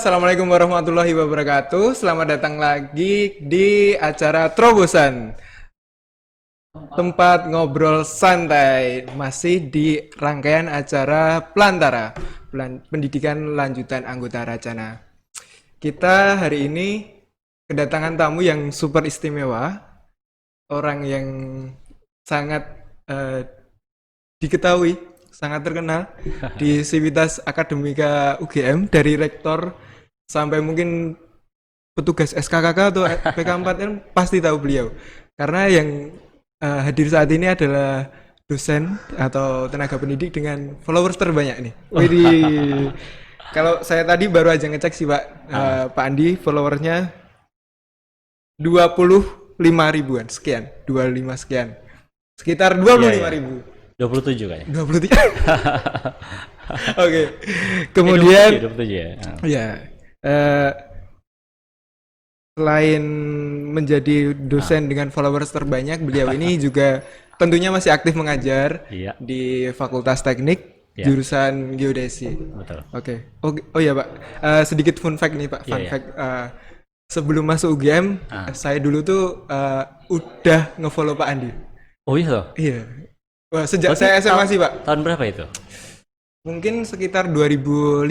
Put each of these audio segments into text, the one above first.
Assalamualaikum warahmatullahi wabarakatuh. Selamat datang lagi di acara Terobosan, tempat ngobrol santai. Masih di rangkaian acara Pelantara, Pendidikan Lanjutan Anggota Racana. Kita hari ini kedatangan tamu yang super istimewa, orang yang sangat eh, diketahui, sangat terkenal di Sivitas Akademika UGM, dari rektor sampai mungkin petugas SKKK atau PK4M pasti tahu beliau. Karena yang hadir saat ini adalah dosen atau tenaga pendidik dengan followers terbanyak nih. Widih. Kalau saya tadi baru aja ngecek sih Pak, Pak Andi followersnya 25 ribuan sekian, 25 sekian. Sekitar 25 ribu. 27 kayaknya. 23. Oke. Kemudian 27 ya. ya selain menjadi dosen dengan followers terbanyak, beliau ini juga tentunya masih aktif mengajar Iya. di Fakultas Teknik Iya. jurusan geodesi. Betul. Oke. Oh ya Pak, sedikit fun fact nih Pak. Fun Iya, iya. fact. Sebelum masuk UGM, saya dulu tuh udah ngefollow Pak Andi. Oh iya loh. Iya. Wah, sejak Berarti saya SMA sih Pak. Tahun berapa itu? Mungkin sekitar 2015.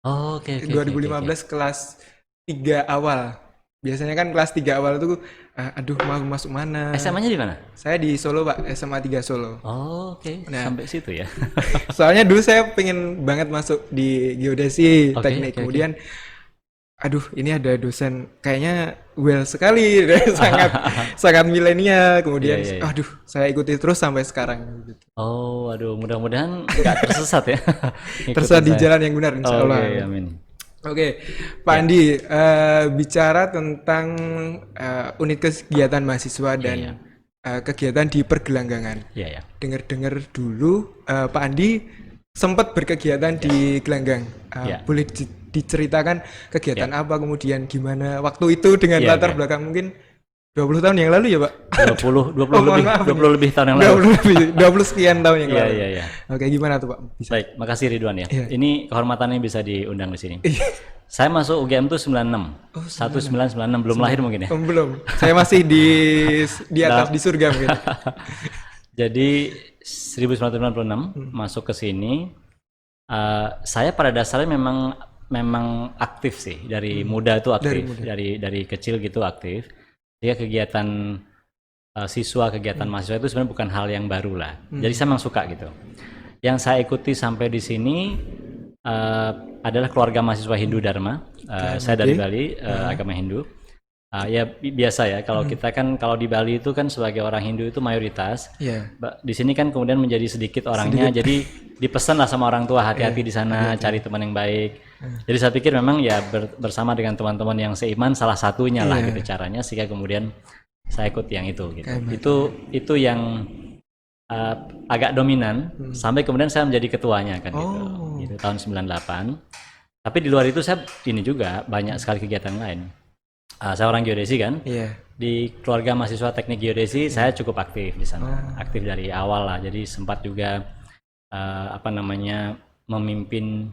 Oh, oke. 2015 kelas 3 awal. Biasanya kan kelas 3 awal itu aduh mau masuk mana? SMA-nya di mana? Saya di Solo Pak, SMA 3 Solo. Oh, oke. Nah. Sampai situ ya. Soalnya dulu saya pengen banget masuk di geodesi Oke, teknik. oke. Kemudian aduh ini ada dosen kayaknya well sekali, sangat sangat milenial. Kemudian Iya, iya, iya. aduh saya ikuti terus sampai sekarang gitu. Oh, aduh, mudah-mudahan nggak tersesat ya. Tersesat di Ikutin saya. jalan yang benar insya Allah. Oke, amin. Oke, Pak Andi, bicara tentang unit kegiatan mahasiswa dan iya. Kegiatan di pergelanggangan. Iya, ya. Dengar-dengar dulu, Pak Andi sempat berkegiatan di gelanggang. Iya. Boleh diceritakan kegiatan apa, kemudian gimana waktu itu dengan Iya, latar iya. belakang mungkin 20 tahun yang lalu ya Pak? 20 Oh, mohon lebih maaf, 20 lebih tahun yang lalu. 20 lebih, 20 sekian tahun yang Iya, lalu. iya, iya. Oke, gimana tuh Pak? Bisa. Baik, makasih Ridwan ya. Iya. Ini kehormatannya bisa diundang di sini. Saya masuk UGM tuh 96. 1996 belum lahir mungkin ya. Belum. Saya masih di atas di surga mungkin. Jadi 1996 masuk ke sini. Saya pada dasarnya memang aktif sih, dari muda tuh aktif, dari kecil gitu aktif. Dia kegiatan siswa, kegiatan mahasiswa itu sebenarnya bukan hal yang baru lah. Jadi saya memang suka gitu. Yang saya ikuti sampai di sini adalah keluarga mahasiswa Hindu Dharma. Saya dari Bali, agama Hindu. Ya biasa ya, kalau kita kan kalau di Bali itu kan sebagai orang Hindu itu mayoritas. Iya. Di sini kan kemudian menjadi sedikit orangnya, jadi dipesan lah sama orang tua hati-hati di sana, cari teman yang baik. Jadi saya pikir memang ya bersama dengan teman-teman yang seiman salah satunya lah gitu caranya, sehingga kemudian saya ikut yang itu gitu. Itu yang agak dominan sampai kemudian saya menjadi ketuanya kan gitu tahun 98. Tapi di luar itu saya ini juga banyak sekali kegiatan lain. Saya orang geodesi kan. Iya. Di keluarga mahasiswa teknik geodesi saya cukup aktif di sana. Aktif dari awal lah. Jadi sempat juga memimpin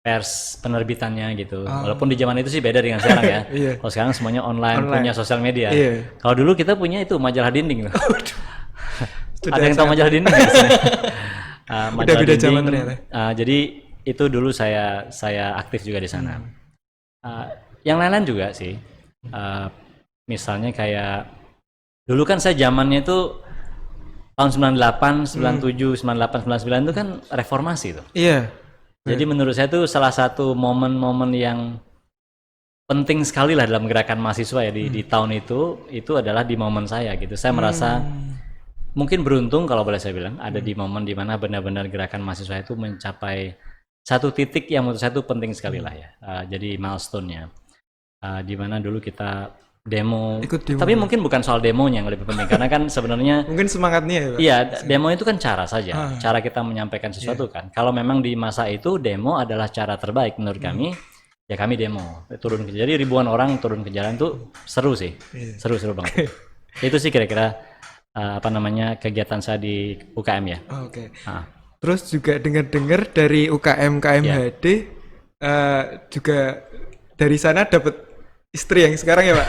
pers penerbitannya gitu. Walaupun di zaman itu sih beda dengan sekarang ya. Iya. Kalau sekarang semuanya online, punya sosial media. Iya. Kalau dulu kita punya itu majalah dinding loh. Sudah Ada yang tahu majalah dinding nggak di sini? Udah beda zaman ternyata. Jadi itu dulu saya aktif juga di sana. Yang lain-lain juga sih. Misalnya kayak dulu kan saya zamannya itu tahun 98, 97, 98, 99 itu kan reformasi tuh. Iya. Jadi menurut saya itu salah satu momen-momen yang penting sekali lah dalam gerakan mahasiswa ya di tahun itu adalah di momen saya gitu. Saya merasa mungkin beruntung kalau boleh saya bilang ada di momen di mana benar-benar gerakan mahasiswa itu mencapai satu titik yang menurut saya itu penting sekali lah ya. Jadi milestone-nya. Di mana dulu kita demo. Tapi mungkin bukan soal demonya yang lebih penting karena kan sebenarnya mungkin semangatnya ya Pak? Iya, demo itu kan cara saja, cara kita menyampaikan sesuatu kan. Kalau memang di masa itu demo adalah cara terbaik menurut kami, ya kami demo, turun ke jadi ribuan orang turun ke jalan tuh seru sih, seru banget. Itu sih kira-kira kegiatan saya di UKM ya. Oke. Terus juga dengar-dengar dari UKM KMHD juga dari sana dapat istri yang sekarang ya Pak.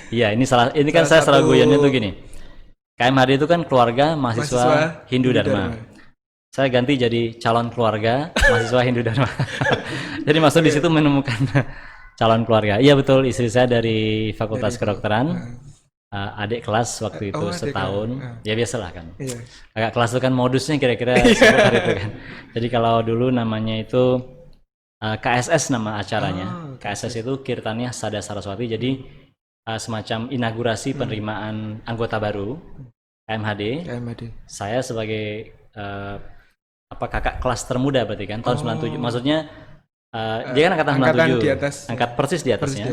Iya, ini kan saya Salah selalu satu guyonnya tuh gini. KMHD itu kan keluarga mahasiswa Hindu Dharma. Saya ganti jadi calon keluarga mahasiswa Hindu Dharma. Jadi masuk di situ menemukan calon keluarga. Iya betul, istri saya dari Fakultas Kedokteran. Adik kelas waktu itu setahun. Ya biasalah kan. Iya. Agak kelas itu kan modusnya kira-kira seputar itu kan. Jadi kalau dulu namanya itu KSS nama acaranya. KSS itu Kirtania Sada Saraswati. Jadi semacam inaugurasi penerimaan anggota baru KMHD. Saya sebagai kakak kelas termuda berarti kan tahun 97. Maksudnya dia kan angkatan 97. Di atas, angkat persis di atasnya.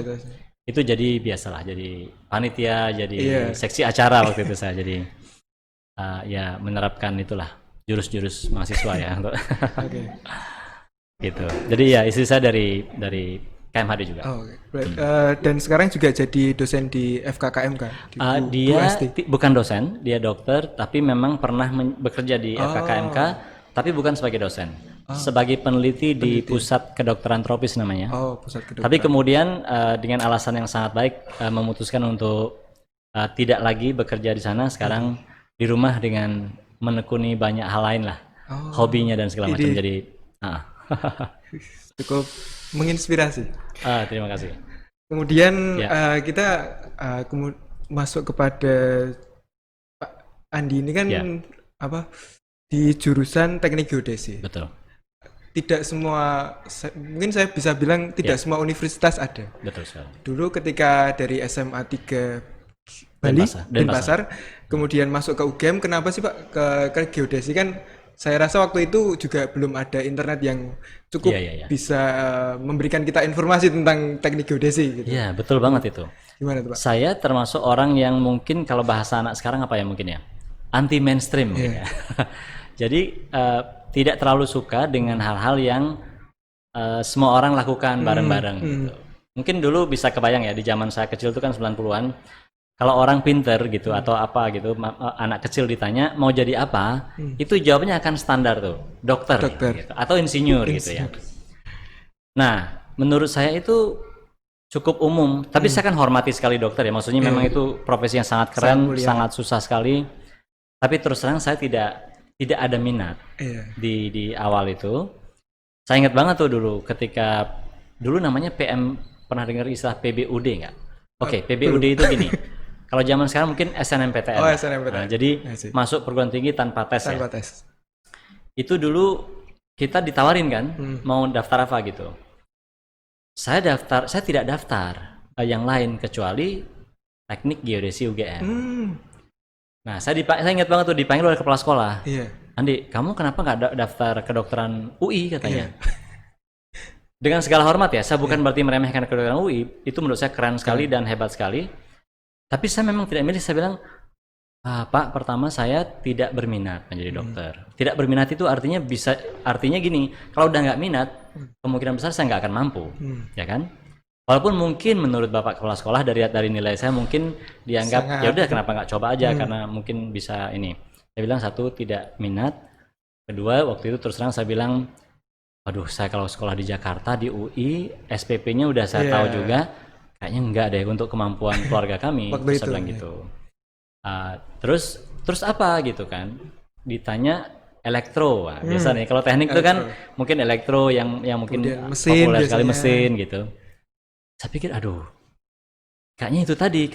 Itu jadi biasalah, jadi panitia, jadi seksi acara waktu itu saya. Jadi ya menerapkan itulah jurus-jurus mahasiswa ya untuk gitu. Jadi ya istri saya dari KMHD juga. Dan sekarang juga jadi dosen di FKKMK. Dia bukan dosen, dia dokter, tapi memang pernah bekerja di FKKMK, tapi bukan sebagai dosen. Sebagai peneliti di Pusat Kedokteran Tropis namanya. Pusat Kedokteran. Tapi kemudian dengan alasan yang sangat baik memutuskan untuk tidak lagi bekerja di sana. Sekarang di rumah dengan menekuni banyak hal lain lah, hobinya dan segala macam. Jadi cukup menginspirasi. Terima kasih. Kemudian kita masuk kepada Pak Andi ini kan di jurusan teknik geodesi. Betul. Tidak semua, mungkin saya bisa bilang tidak semua universitas ada. Betul sekali. Dulu ketika dari SMA 3 Bali, Denpasar, kemudian masuk ke UGM, kenapa sih Pak ke geodesi? Kan saya rasa waktu itu juga belum ada internet yang cukup bisa memberikan kita informasi tentang teknik geodesi gitu. Iya, betul banget itu. Gimana tuh Pak? Saya termasuk orang yang mungkin kalau bahasa anak sekarang apa ya mungkin ya, anti mainstream gitu ya. Jadi tidak terlalu suka dengan hal-hal yang semua orang lakukan bareng-bareng gitu. Mungkin dulu bisa kebayang ya, di zaman saya kecil itu kan 90-an, kalau orang pinter gitu atau apa gitu, anak kecil ditanya mau jadi apa, itu jawabannya akan standar tuh, dokter. Gitu, atau insinyur gitu ya. Nah, menurut saya itu cukup umum, tapi saya kan hormati sekali dokter ya, maksudnya memang itu profesi yang sangat keren, sangat susah sekali. Tapi terus terang saya tidak ada minat di awal itu. Saya ingat banget tuh dulu ketika dulu namanya pernah dengar istilah PBUD nggak? Oke, PBUD itu gini. Kalau zaman sekarang mungkin SNMPTN. SNMPTN. Nah, jadi masuk perguruan tinggi tanpa tes. Itu dulu kita ditawarin kan, mau daftar apa gitu. Saya tidak daftar yang lain kecuali teknik geodesi UGM. Nah, saya ingat banget tuh dipanggil oleh kepala sekolah. Andi, kamu kenapa nggak daftar kedokteran UI katanya? Dengan segala hormat ya, saya bukan berarti meremehkan kedokteran UI. Itu menurut saya keren sekali dan hebat sekali. Tapi saya memang tidak milih. Saya bilang, Pak, pertama saya tidak berminat menjadi dokter. Tidak berminat itu artinya gini, kalau udah nggak minat, kemungkinan besar saya nggak akan mampu, ya kan? Walaupun mungkin menurut Bapak kepala sekolah dari nilai saya mungkin dianggap ya udah kenapa nggak coba aja karena mungkin bisa ini. Saya bilang satu tidak minat, kedua waktu itu terus terang saya bilang, waduh saya kalau sekolah di Jakarta di UI SPP-nya udah saya tahu juga, kayaknya enggak deh untuk kemampuan keluarga kami. Saya bilang gitu. Terus apa gitu kan? Ditanya elektro, biasanya kalau teknik itu kan mungkin elektro yang mungkin populer sekali mesin gitu. Saya pikir kayaknya itu tadi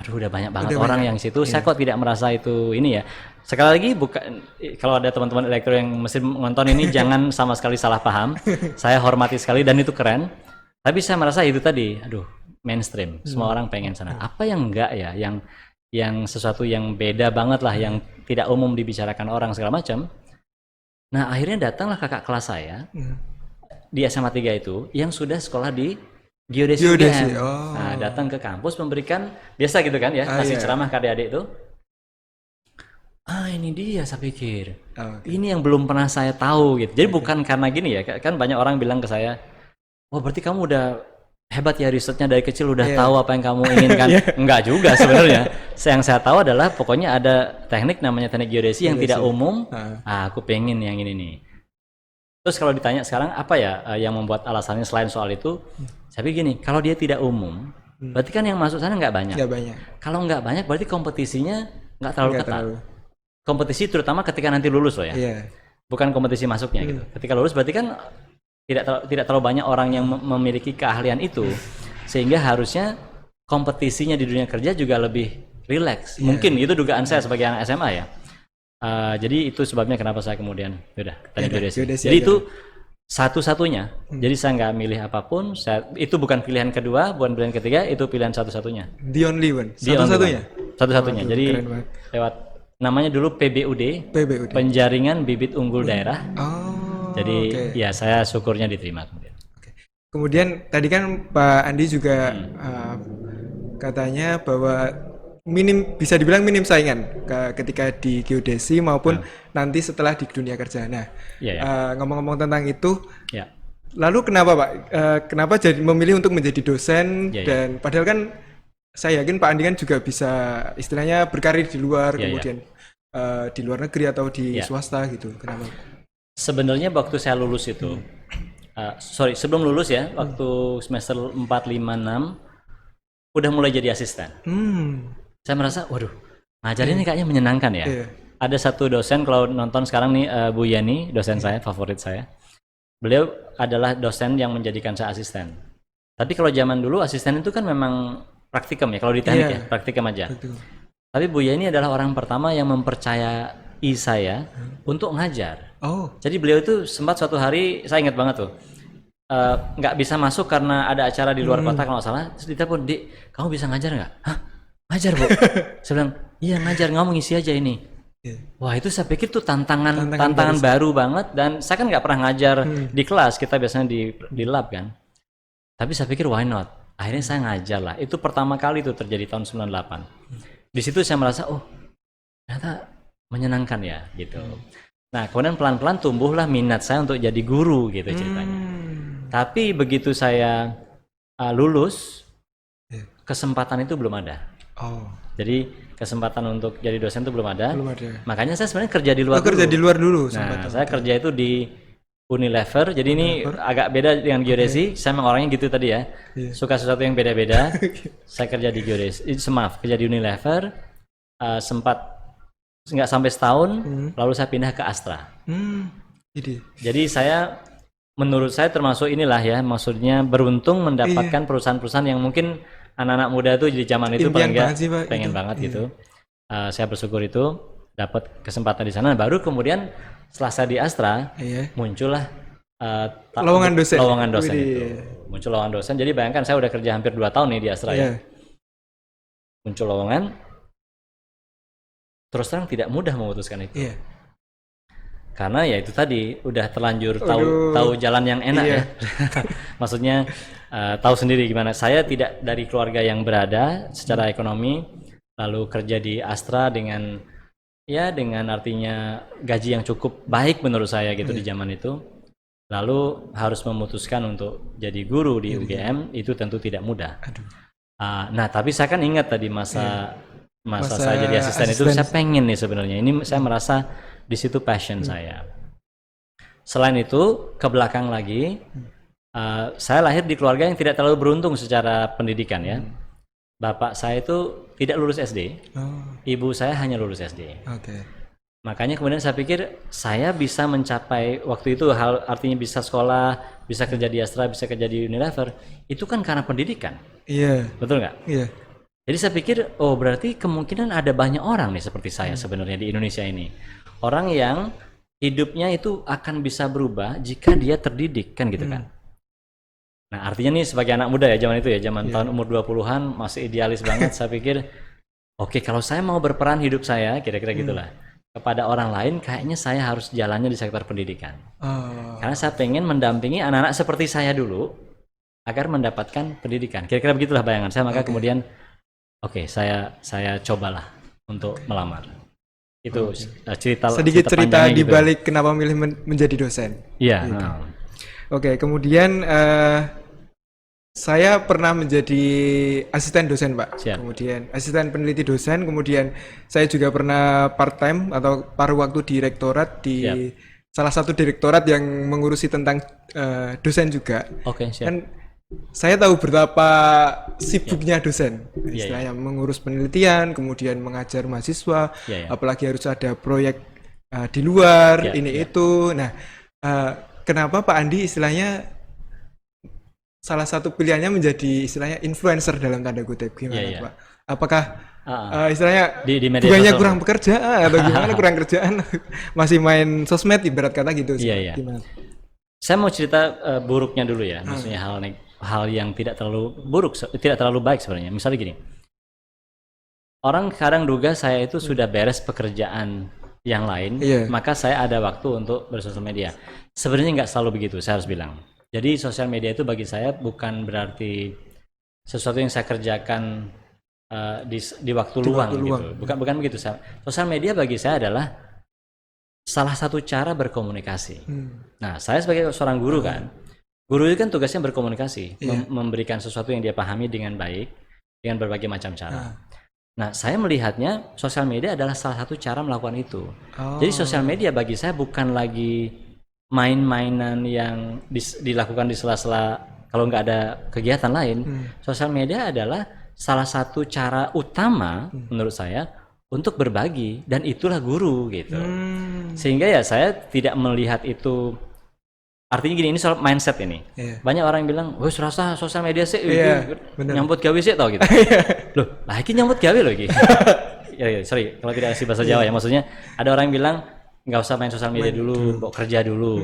udah banyak banget orang yang situ. Saya kok tidak merasa itu ini ya. Sekali lagi kalau ada teman-teman elektro yang mesin nonton ini jangan sama sekali salah paham. Saya hormati sekali dan itu keren. Tapi saya merasa itu tadi, mainstream. Semua orang pengen sana. Apa yang enggak ya, yang sesuatu yang beda banget lah, yang tidak umum dibicarakan orang segala macam. Nah akhirnya datanglah kakak kelas saya di SMA 3 itu yang sudah sekolah di geodesi UGM. Nah datang ke kampus memberikan biasa gitu kan ya, kasih ceramah ke adik-adik itu. Ini dia saya pikir. Ini yang belum pernah saya tahu gitu. Jadi bukan karena gini ya, kan banyak orang bilang ke saya, wah berarti kamu udah hebat ya risetnya dari kecil udah tahu apa yang kamu inginkan. Enggak juga sebenarnya. Yang saya tahu adalah pokoknya ada teknik namanya teknik geodesi yang tidak umum. Aku pengen yang ini nih. Terus kalau ditanya sekarang apa ya yang membuat alasannya selain soal itu, saya pikir gini, kalau dia tidak umum, berarti kan yang masuk sana nggak banyak. Nggak banyak. Kalau nggak banyak, berarti kompetisinya nggak terlalu Nggak ketat. terlalu. Kompetisi terutama ketika nanti lulus loh ya, Iya. bukan kompetisi masuknya gitu. Ketika lulus berarti kan tidak terlalu banyak orang yang memiliki keahlian itu, sehingga harusnya kompetisinya di dunia kerja juga lebih rileks. Mungkin itu dugaan saya sebagai anak SMA ya. Jadi itu sebabnya kenapa saya kemudian teknik geodesi. Jadi itu satu-satunya. Jadi saya nggak milih apapun. Itu bukan pilihan kedua, bukan pilihan ketiga, itu pilihan satu-satunya. The only one. Satu-satunya. Satu-satunya. Waduh, Jadi keren banget. lewat namanya dulu PBUD, PBUD. Penjaringan Bibit Unggul Daerah. Oh. Jadi ya saya syukurnya diterima kemudian. Kemudian tadi kan Pak Andi juga katanya bahwa bisa dibilang minim saingan ketika di geodesi maupun nanti setelah di dunia kerja. Nah, ngomong-ngomong tentang itu, lalu kenapa Pak? Kenapa jadi memilih untuk menjadi dosen dan padahal kan saya yakin Pak Andi kan juga bisa istilahnya berkarir di luar, kemudian di luar negeri atau di swasta gitu. Kenapa? Sebenarnya waktu saya lulus itu, sebelum lulus ya, waktu semester 4, 5, 6 udah mulai jadi asisten. Saya merasa, waduh, ngajarin ini kayaknya menyenangkan ya. Ada satu dosen, kalau nonton sekarang nih, Bu Yani, dosen saya, favorit saya. Beliau adalah dosen yang menjadikan saya asisten. Tapi kalau zaman dulu asisten itu kan memang praktikum ya, kalau di teknik ya, praktikum aja. Tapi Bu Yani adalah orang pertama yang mempercayai saya untuk ngajar. Jadi beliau itu sempat suatu hari, saya ingat banget tuh, nggak bisa masuk karena ada acara di luar kota kalau nggak salah. Terus ditelepon, "Dik, kamu bisa ngajar nggak?" "Hah? Ngajar, Bu?" Saya bilang, "Iya ngajar, kamu ngisi aja ini." Wah, itu saya pikir tuh tantangan baru banget, dan saya kan nggak pernah ngajar di kelas, kita biasanya di lab kan. Tapi saya pikir why not? Akhirnya saya ngajar lah. Itu pertama kali itu terjadi tahun 98. Di situ saya merasa, oh ternyata menyenangkan ya gitu. Nah kemudian pelan-pelan tumbuhlah minat saya untuk jadi guru gitu ceritanya. Tapi begitu saya lulus, kesempatan itu belum ada. Jadi kesempatan untuk jadi dosen itu belum ada. Makanya saya sebenarnya kerja di luar dulu. Kerja di luar dulu. Nah, saya kerja itu di Unilever. Jadi ini agak beda dengan geodesi. Saya memang orangnya gitu tadi ya. Suka sesuatu yang beda-beda. Saya kerja di geodesi. Kerja di Unilever. Sempat nggak sampai setahun. Lalu saya pindah ke Astra. Jadi saya, menurut saya termasuk inilah ya. Maksudnya beruntung mendapatkan perusahaan-perusahaan yang mungkin anak-anak muda tuh di zaman itu pengen banget gitu. Saya bersyukur itu dapat kesempatan di sana. Baru kemudian setelah saya di Astra muncullah lowongan dosen itu. Muncul lowongan dosen. Jadi bayangkan saya udah kerja hampir 2 tahun nih di Astra ya. Muncul lowongan. Terus terang tidak mudah memutuskan itu. Karena ya itu tadi udah terlanjur tahu jalan yang enak ya. Maksudnya tahu sendiri gimana. Saya tidak dari keluarga yang berada secara ekonomi, lalu kerja di Astra dengan artinya gaji yang cukup baik menurut saya gitu di zaman itu. Lalu harus memutuskan untuk jadi guru di UGM, itu tentu tidak mudah. Nah tapi saya kan ingat tadi masa saya jadi asisten itu, saya pengen nih sebenarnya. Ini saya merasa di situ passion saya. Selain itu, ke belakang lagi, saya lahir di keluarga yang tidak terlalu beruntung secara pendidikan ya. Bapak saya itu tidak lulus SD, ibu saya hanya lulus SD. Makanya kemudian saya pikir saya bisa mencapai waktu itu artinya bisa sekolah, bisa kerja di Astra, bisa kerja di Unilever, itu kan karena pendidikan. Betul nggak? Jadi saya pikir, oh berarti kemungkinan ada banyak orang nih seperti saya sebenarnya di Indonesia ini. Orang yang hidupnya itu akan bisa berubah jika dia terdidik, kan gitu kan. Nah artinya nih sebagai anak muda ya zaman itu ya, zaman tahun umur 20-an masih idealis banget. Saya pikir, oke, kalau saya mau berperan hidup saya, kira-kira gitulah, kepada orang lain, kayaknya saya harus jalannya di sektor pendidikan. Karena saya pengen mendampingi anak-anak seperti saya dulu, agar mendapatkan pendidikan. Kira-kira begitulah bayangan saya, maka kemudian saya cobalah untuk melamar. Itu sedikit cerita di balik kenapa milih menjadi dosen. Iya. Oke, kemudian saya pernah menjadi asisten dosen, Pak. Kemudian asisten peneliti dosen, kemudian saya juga pernah part time atau paruh waktu di rektorat di salah satu direktorat yang mengurusi tentang dosen juga. Oke, siap. Kan saya tahu betapa sibuknya dosen, Iya. istilahnya mengurus penelitian, kemudian mengajar mahasiswa, Iya. apalagi harus ada proyek di luar, Iya, ini iya. itu. Nah, kenapa Pak Andi istilahnya salah satu pilihannya menjadi istilahnya influencer dalam tanda kutip, gimana Iya, iya. Pak? Apakah Ah, istilahnya di media bukannya sosial. kurang pekerjaan atau gimana, kurang kerjaan, masih main sosmed ibarat kata gitu, Iya, iya. gimana? Saya mau cerita buruknya dulu ya, maksudnya hal yang tidak terlalu buruk, tidak terlalu baik sebenarnya. Misalnya gini, orang kadang duga saya itu sudah beres pekerjaan yang lain, Iya. maka saya ada waktu untuk bersosial media. Sebenarnya nggak selalu begitu, saya harus bilang. Jadi sosial media itu bagi saya bukan berarti sesuatu yang saya kerjakan di waktu luang waktu gitu. luang. Bukan begitu. Sosial media bagi saya adalah salah satu cara berkomunikasi. Nah, saya sebagai seorang guru kan, guru itu kan tugasnya berkomunikasi, Iya. memberikan sesuatu yang dia pahami dengan baik, dengan berbagai macam cara. Nah, saya melihatnya sosial media adalah salah satu cara melakukan itu. Jadi sosial media bagi saya bukan lagi main-mainan yang dilakukan di sela-sela kalau nggak ada kegiatan lain. Sosial media adalah salah satu cara utama menurut saya untuk berbagi, dan itulah guru gitu. Sehingga ya saya tidak melihat itu, artinya gini, ini soal mindset ini. Iya. Banyak orang yang bilang, wah serasa sosial media sih, Iya, bener. nyambut gawe sih tau gitu. Loh, lah ini nyambut gawe loh gitu. Ya, sorry kalau tidak asli bahasa Jawa ya, maksudnya ada orang yang bilang nggak usah main sosial media dulu, mau kerja dulu.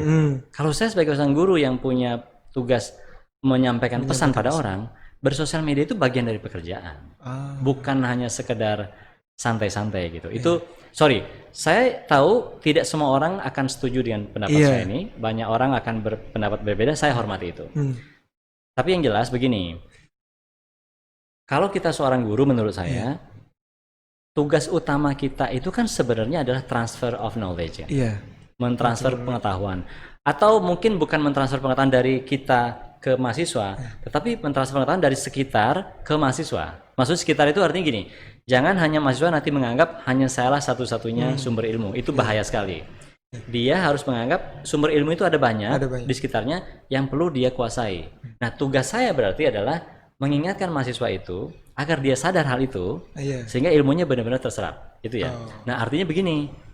Kalau saya sebagai seorang guru yang punya tugas menyampaikan pesan pada orang, bersosial media itu bagian dari pekerjaan, bukan hanya sekedar santai-santai gitu. Itu sorry, saya tahu tidak semua orang akan setuju dengan pendapat saya ini. Banyak orang akan berpendapat berbeda, saya hormati itu. Tapi yang jelas begini, kalau kita seorang guru menurut saya, tugas utama kita itu kan sebenarnya adalah transfer of knowledge ya. Iya. Mentransfer pengetahuan. Atau mungkin bukan mentransfer pengetahuan dari kita ke mahasiswa, tetapi mentransfer pengetahuan dari sekitar ke mahasiswa. Maksud sekitar itu artinya gini, jangan hanya mahasiswa nanti menganggap hanya sayalah satu-satunya sumber ilmu. Itu bahaya sekali. Dia harus menganggap sumber ilmu itu ada banyak di sekitarnya yang perlu dia kuasai. Nah, tugas saya berarti adalah mengingatkan mahasiswa itu agar dia sadar hal itu, sehingga ilmunya benar-benar terserap. Itu ya. Nah, artinya begini.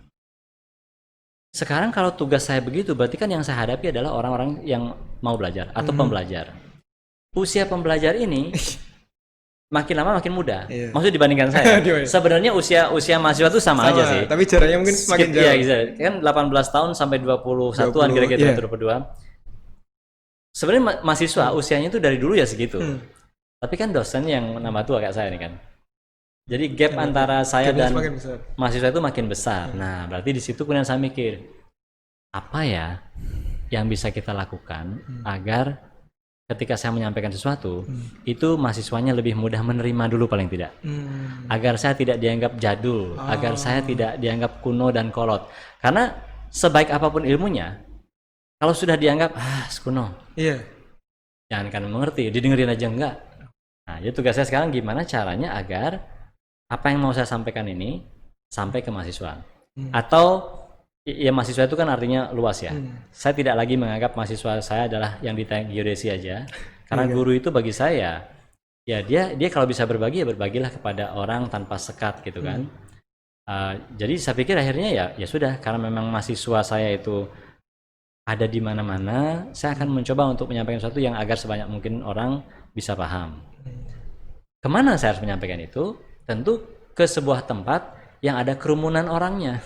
Sekarang kalau tugas saya begitu, berarti kan yang saya hadapi adalah orang-orang yang mau belajar atau pembelajar. Usia pembelajar ini makin lama makin muda. Maksudnya dibandingkan saya. Sebenarnya usia mahasiswa itu sama aja sih. Tapi jaraknya mungkin semakin jauh. Iya, gitu. Kan 18 tahun sampai 21-an kira-kira 22. Sebenarnya mahasiswa usianya itu dari dulu ya segitu. Tapi kan dosen yang nambah tua kayak saya nih kan. Jadi gap antara saya dan mahasiswa itu makin besar. Nah, berarti di situ kemudian saya mikir, apa ya yang bisa kita lakukan agar ketika saya menyampaikan sesuatu, itu mahasiswanya lebih mudah menerima dulu paling tidak. Agar saya tidak dianggap jadul, agar saya tidak dianggap kuno dan kolot. Karena sebaik apapun ilmunya, kalau sudah dianggap, kuno, jangan kan mengerti, didengerin aja enggak. Nah, jadi tugas saya sekarang gimana caranya agar apa yang mau saya sampaikan ini sampai ke mahasiswa. Atau ya mahasiswa itu kan artinya luas ya. Saya tidak lagi menganggap mahasiswa saya adalah yang di teknik geodesi aja. Karena guru itu bagi saya ya dia kalau bisa berbagi ya berbagilah kepada orang tanpa sekat gitu kan. Jadi saya pikir akhirnya ya sudah, karena memang mahasiswa saya itu ada di mana-mana, saya akan mencoba untuk menyampaikan sesuatu yang agar sebanyak mungkin orang bisa paham. Kemana saya harus menyampaikan itu? Tentu ke sebuah tempat yang ada kerumunan orangnya,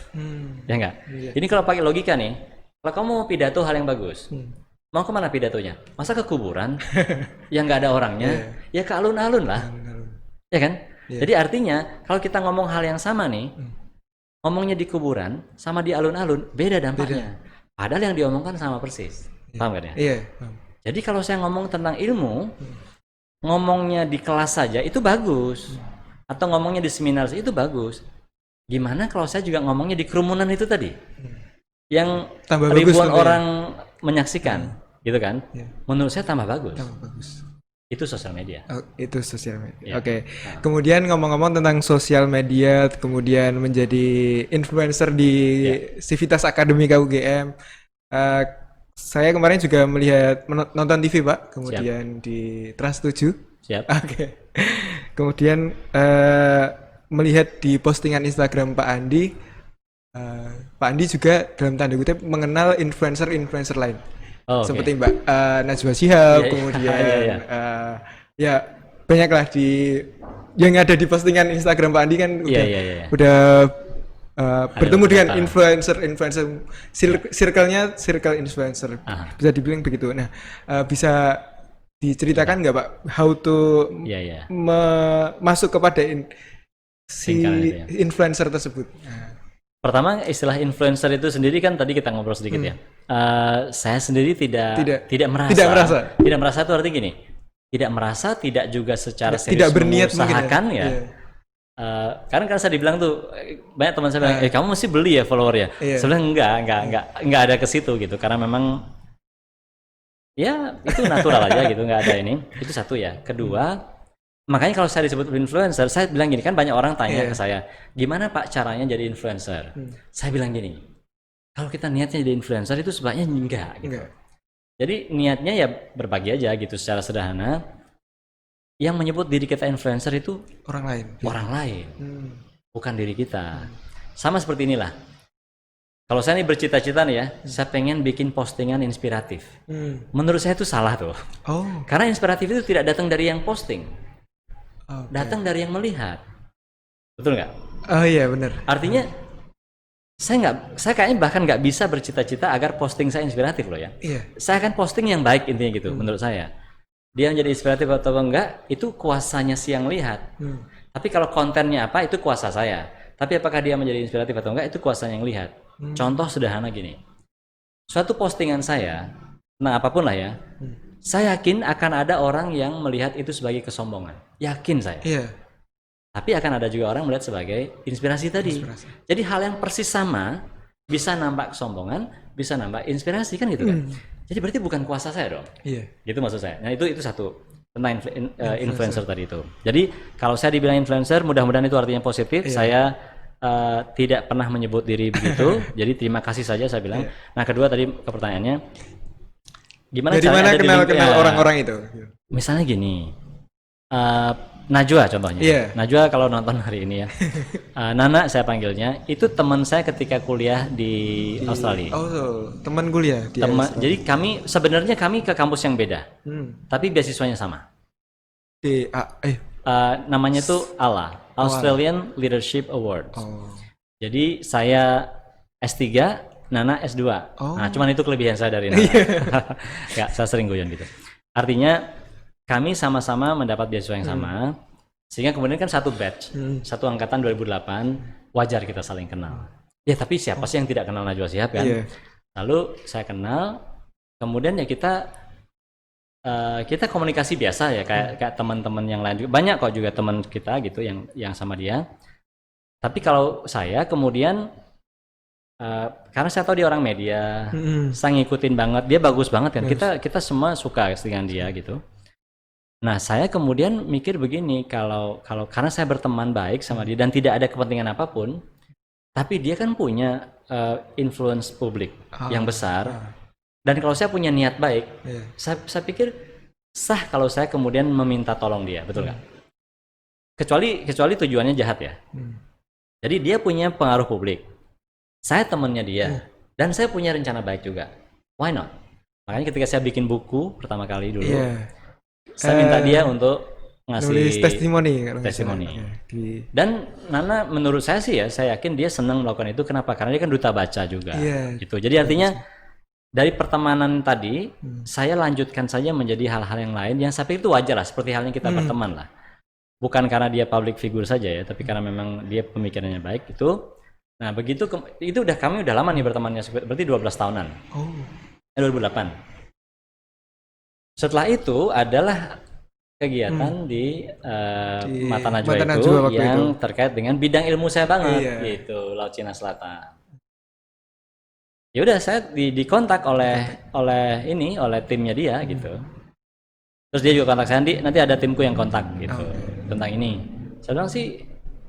ya enggak? Ini kalau pakai logika nih, kalau kamu mau pidato hal yang bagus, mau kemana pidatonya? Masa ke kuburan yang nggak ada orangnya? Ya ke alun-alun lah, ya kan? Jadi artinya kalau kita ngomong hal yang sama nih, ngomongnya di kuburan sama di alun-alun beda dampaknya. Padahal yang diomongkan sama persis, paham kan ya? Iya. Jadi kalau saya ngomong tentang ilmu, ngomongnya di kelas saja itu bagus. Atau ngomongnya di seminar itu bagus. Gimana kalau saya juga ngomongnya di kerumunan itu tadi, yang tambah ribuan orang menyaksikan, gitu kan? Menurut saya tambah bagus. Itu sosial media. Oh, itu sosial media. Ya. Oke. Kemudian ngomong-ngomong tentang sosial media, kemudian menjadi influencer di Civitas Akademika UGM. eh, saya kemarin juga melihat nonton TV, Pak. Kemudian di Trans 7. Siap. Oke. Kemudian melihat di postingan Instagram Pak Andi, Pak Andi juga dalam tanda kutip mengenal influencer-influencer lain. Oh, oke. Seperti Mbak Najwa Shihab, Iya, iya. kemudian Iya, iya. ya banyaklah yang ada di postingan Instagram Pak Andi kan Iya, iya, iya. udah bertemu dengan beberapa. influencer circle-nya circle influencer, Aha. bisa dibilang begitu. Nah, bisa diceritakan nggak Pak how to Iya, iya. masuk kepada si Lingkaran itu ya. influencer tersebut? Nah, Pertama, istilah influencer itu sendiri kan tadi kita ngobrol sedikit ya. Saya sendiri tidak merasa. Tidak merasa. Tidak merasa itu artinya gini. Tidak merasa, tidak juga secara serius tidak berniat mungkin mengusahakan ya. Iya. Karena saya dibilang tuh banyak teman saya bilang, kamu mesti beli ya followernya. Iya. Sebenarnya enggak ada ke situ gitu. Karena memang ya itu natural aja gitu, nggak ada ini. Itu satu ya. Kedua, makanya kalau saya disebut influencer, saya bilang gini, kan banyak orang tanya ke saya, gimana Pak caranya jadi influencer? Saya bilang gini, kalau kita niatnya jadi influencer itu sebenarnya enggak gitu. Enggak. Jadi niatnya ya berbagi aja gitu secara sederhana. Yang menyebut diri kita influencer itu Orang lain. orang lain, bukan diri kita. Sama seperti inilah. Kalau saya ini bercita-cita nih ya, saya pengen bikin postingan inspiratif. Menurut saya itu salah tuh. Oh. Karena inspiratif itu tidak datang dari yang posting, Oke. datang dari yang melihat. Betul nggak? Oh iya benar. Artinya saya kayaknya bahkan nggak bisa bercita-cita agar posting saya inspiratif loh ya. Iya. Saya akan posting yang baik intinya gitu menurut saya. Dia menjadi inspiratif atau enggak itu kuasanya si yang lihat. Tapi kalau kontennya apa itu kuasa saya. Tapi apakah dia menjadi inspiratif atau enggak itu kuasanya yang lihat. Contoh sederhana gini. Suatu postingan saya, nah apapun lah ya. Saya yakin akan ada orang yang melihat itu sebagai kesombongan. Yakin saya. Iya. Tapi akan ada juga orang melihat sebagai inspirasi tadi. Jadi hal yang persis sama bisa nampak kesombongan, bisa nampak inspirasi kan gitu kan. Jadi berarti bukan kuasa saya dong. Iya. Gitu maksud saya. Nah itu satu tentang influencer tadi itu. Jadi kalau saya dibilang influencer, mudah-mudahan itu artinya positif. Saya tidak pernah menyebut diri begitu. Jadi terima kasih saja saya bilang. Nah kedua tadi ke pertanyaannya, gimana Dari caranya mana kenal orang-orang itu? Misalnya gini, Najwa contohnya. Iya. Najwa kalau nonton hari ini ya, Nana saya panggilnya, itu teman saya ketika kuliah di Australia. Oh, teman kuliah di Jadi sebenarnya kami ke kampus yang beda, tapi beasiswanya sama. Namanya tuh ALA, Australian Leadership Awards. Oh. Jadi saya S3, Nana S2. Nah, cuman itu kelebihan saya dari Nana. Nggak, saya sering guyon gitu. Artinya kami sama-sama mendapat beasiswa yang sama, sehingga kemudian kan satu batch, satu angkatan 2008, wajar kita saling kenal. Ya tapi siapa sih yang tidak kenal Najwa Shihab kan? Iya. Lalu saya kenal, kemudian ya kita komunikasi biasa ya kayak teman-teman yang lain juga. Banyak kok juga teman kita gitu yang sama dia. Tapi kalau saya kemudian karena saya tahu dia orang media, saya ngikutin banget, dia bagus banget kan. Kita semua suka dengan dia gitu. Nah, saya kemudian mikir begini, kalau karena saya berteman baik sama dia dan tidak ada kepentingan apapun, tapi dia kan punya influence publik yang besar. Dan kalau saya punya niat baik, saya pikir sah kalau saya kemudian meminta tolong dia, betul nggak? Kecuali tujuannya jahat ya. Jadi dia punya pengaruh publik. Saya temannya dia dan saya punya rencana baik juga. Why not? Makanya ketika saya bikin buku pertama kali dulu, saya minta dia untuk ngasih nulis testimoni. Dan Nana menurut saya sih ya, saya yakin dia senang melakukan itu. Kenapa? Karena dia kan duta baca juga. Gitu. Jadi artinya dari pertemanan tadi, saya lanjutkan saja menjadi hal-hal yang lain yang saya pikir itu wajar lah, seperti halnya kita berteman lah. Bukan karena dia public figure saja ya, tapi karena memang dia pemikirannya baik itu. Nah begitu, itu kami udah lama nih bertemannya, berarti 12 tahunan. 2008. Setelah itu adalah kegiatan di Mata Najwa itu yang terkait dengan bidang ilmu saya banget, gitu, Laut Cina Selatan. Ya udah saya dikontak oleh timnya dia gitu. Terus dia juga kontak saya, nanti ada timku yang kontak gitu tentang ini. Saya bilang sih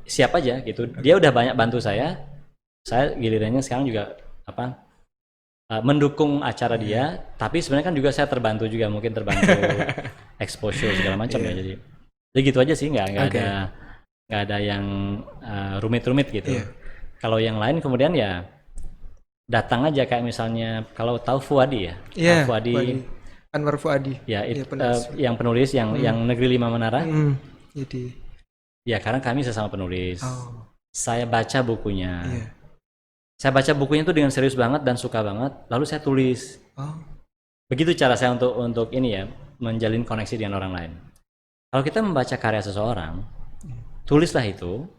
siap aja gitu. Dia udah banyak bantu saya gilirannya sekarang juga mendukung acara dia, tapi sebenarnya kan juga saya terbantu juga, mungkin terbantu exposure segala macam ya. Jadi gitu aja sih, nggak ada yang rumit-rumit gitu. Kalau yang lain kemudian ya datang aja, kayak misalnya kalau tahu Fuadi ya, Fuadi. Anwar Fuadi. Ya, yang penulis yang Negeri Lima Menara. Jadi ya karena kami sesama penulis. Saya baca bukunya. Saya baca bukunya itu dengan serius banget dan suka banget, lalu saya tulis. Begitu cara saya untuk ini ya, menjalin koneksi dengan orang lain. Kalau kita membaca karya seseorang, tulislah itu,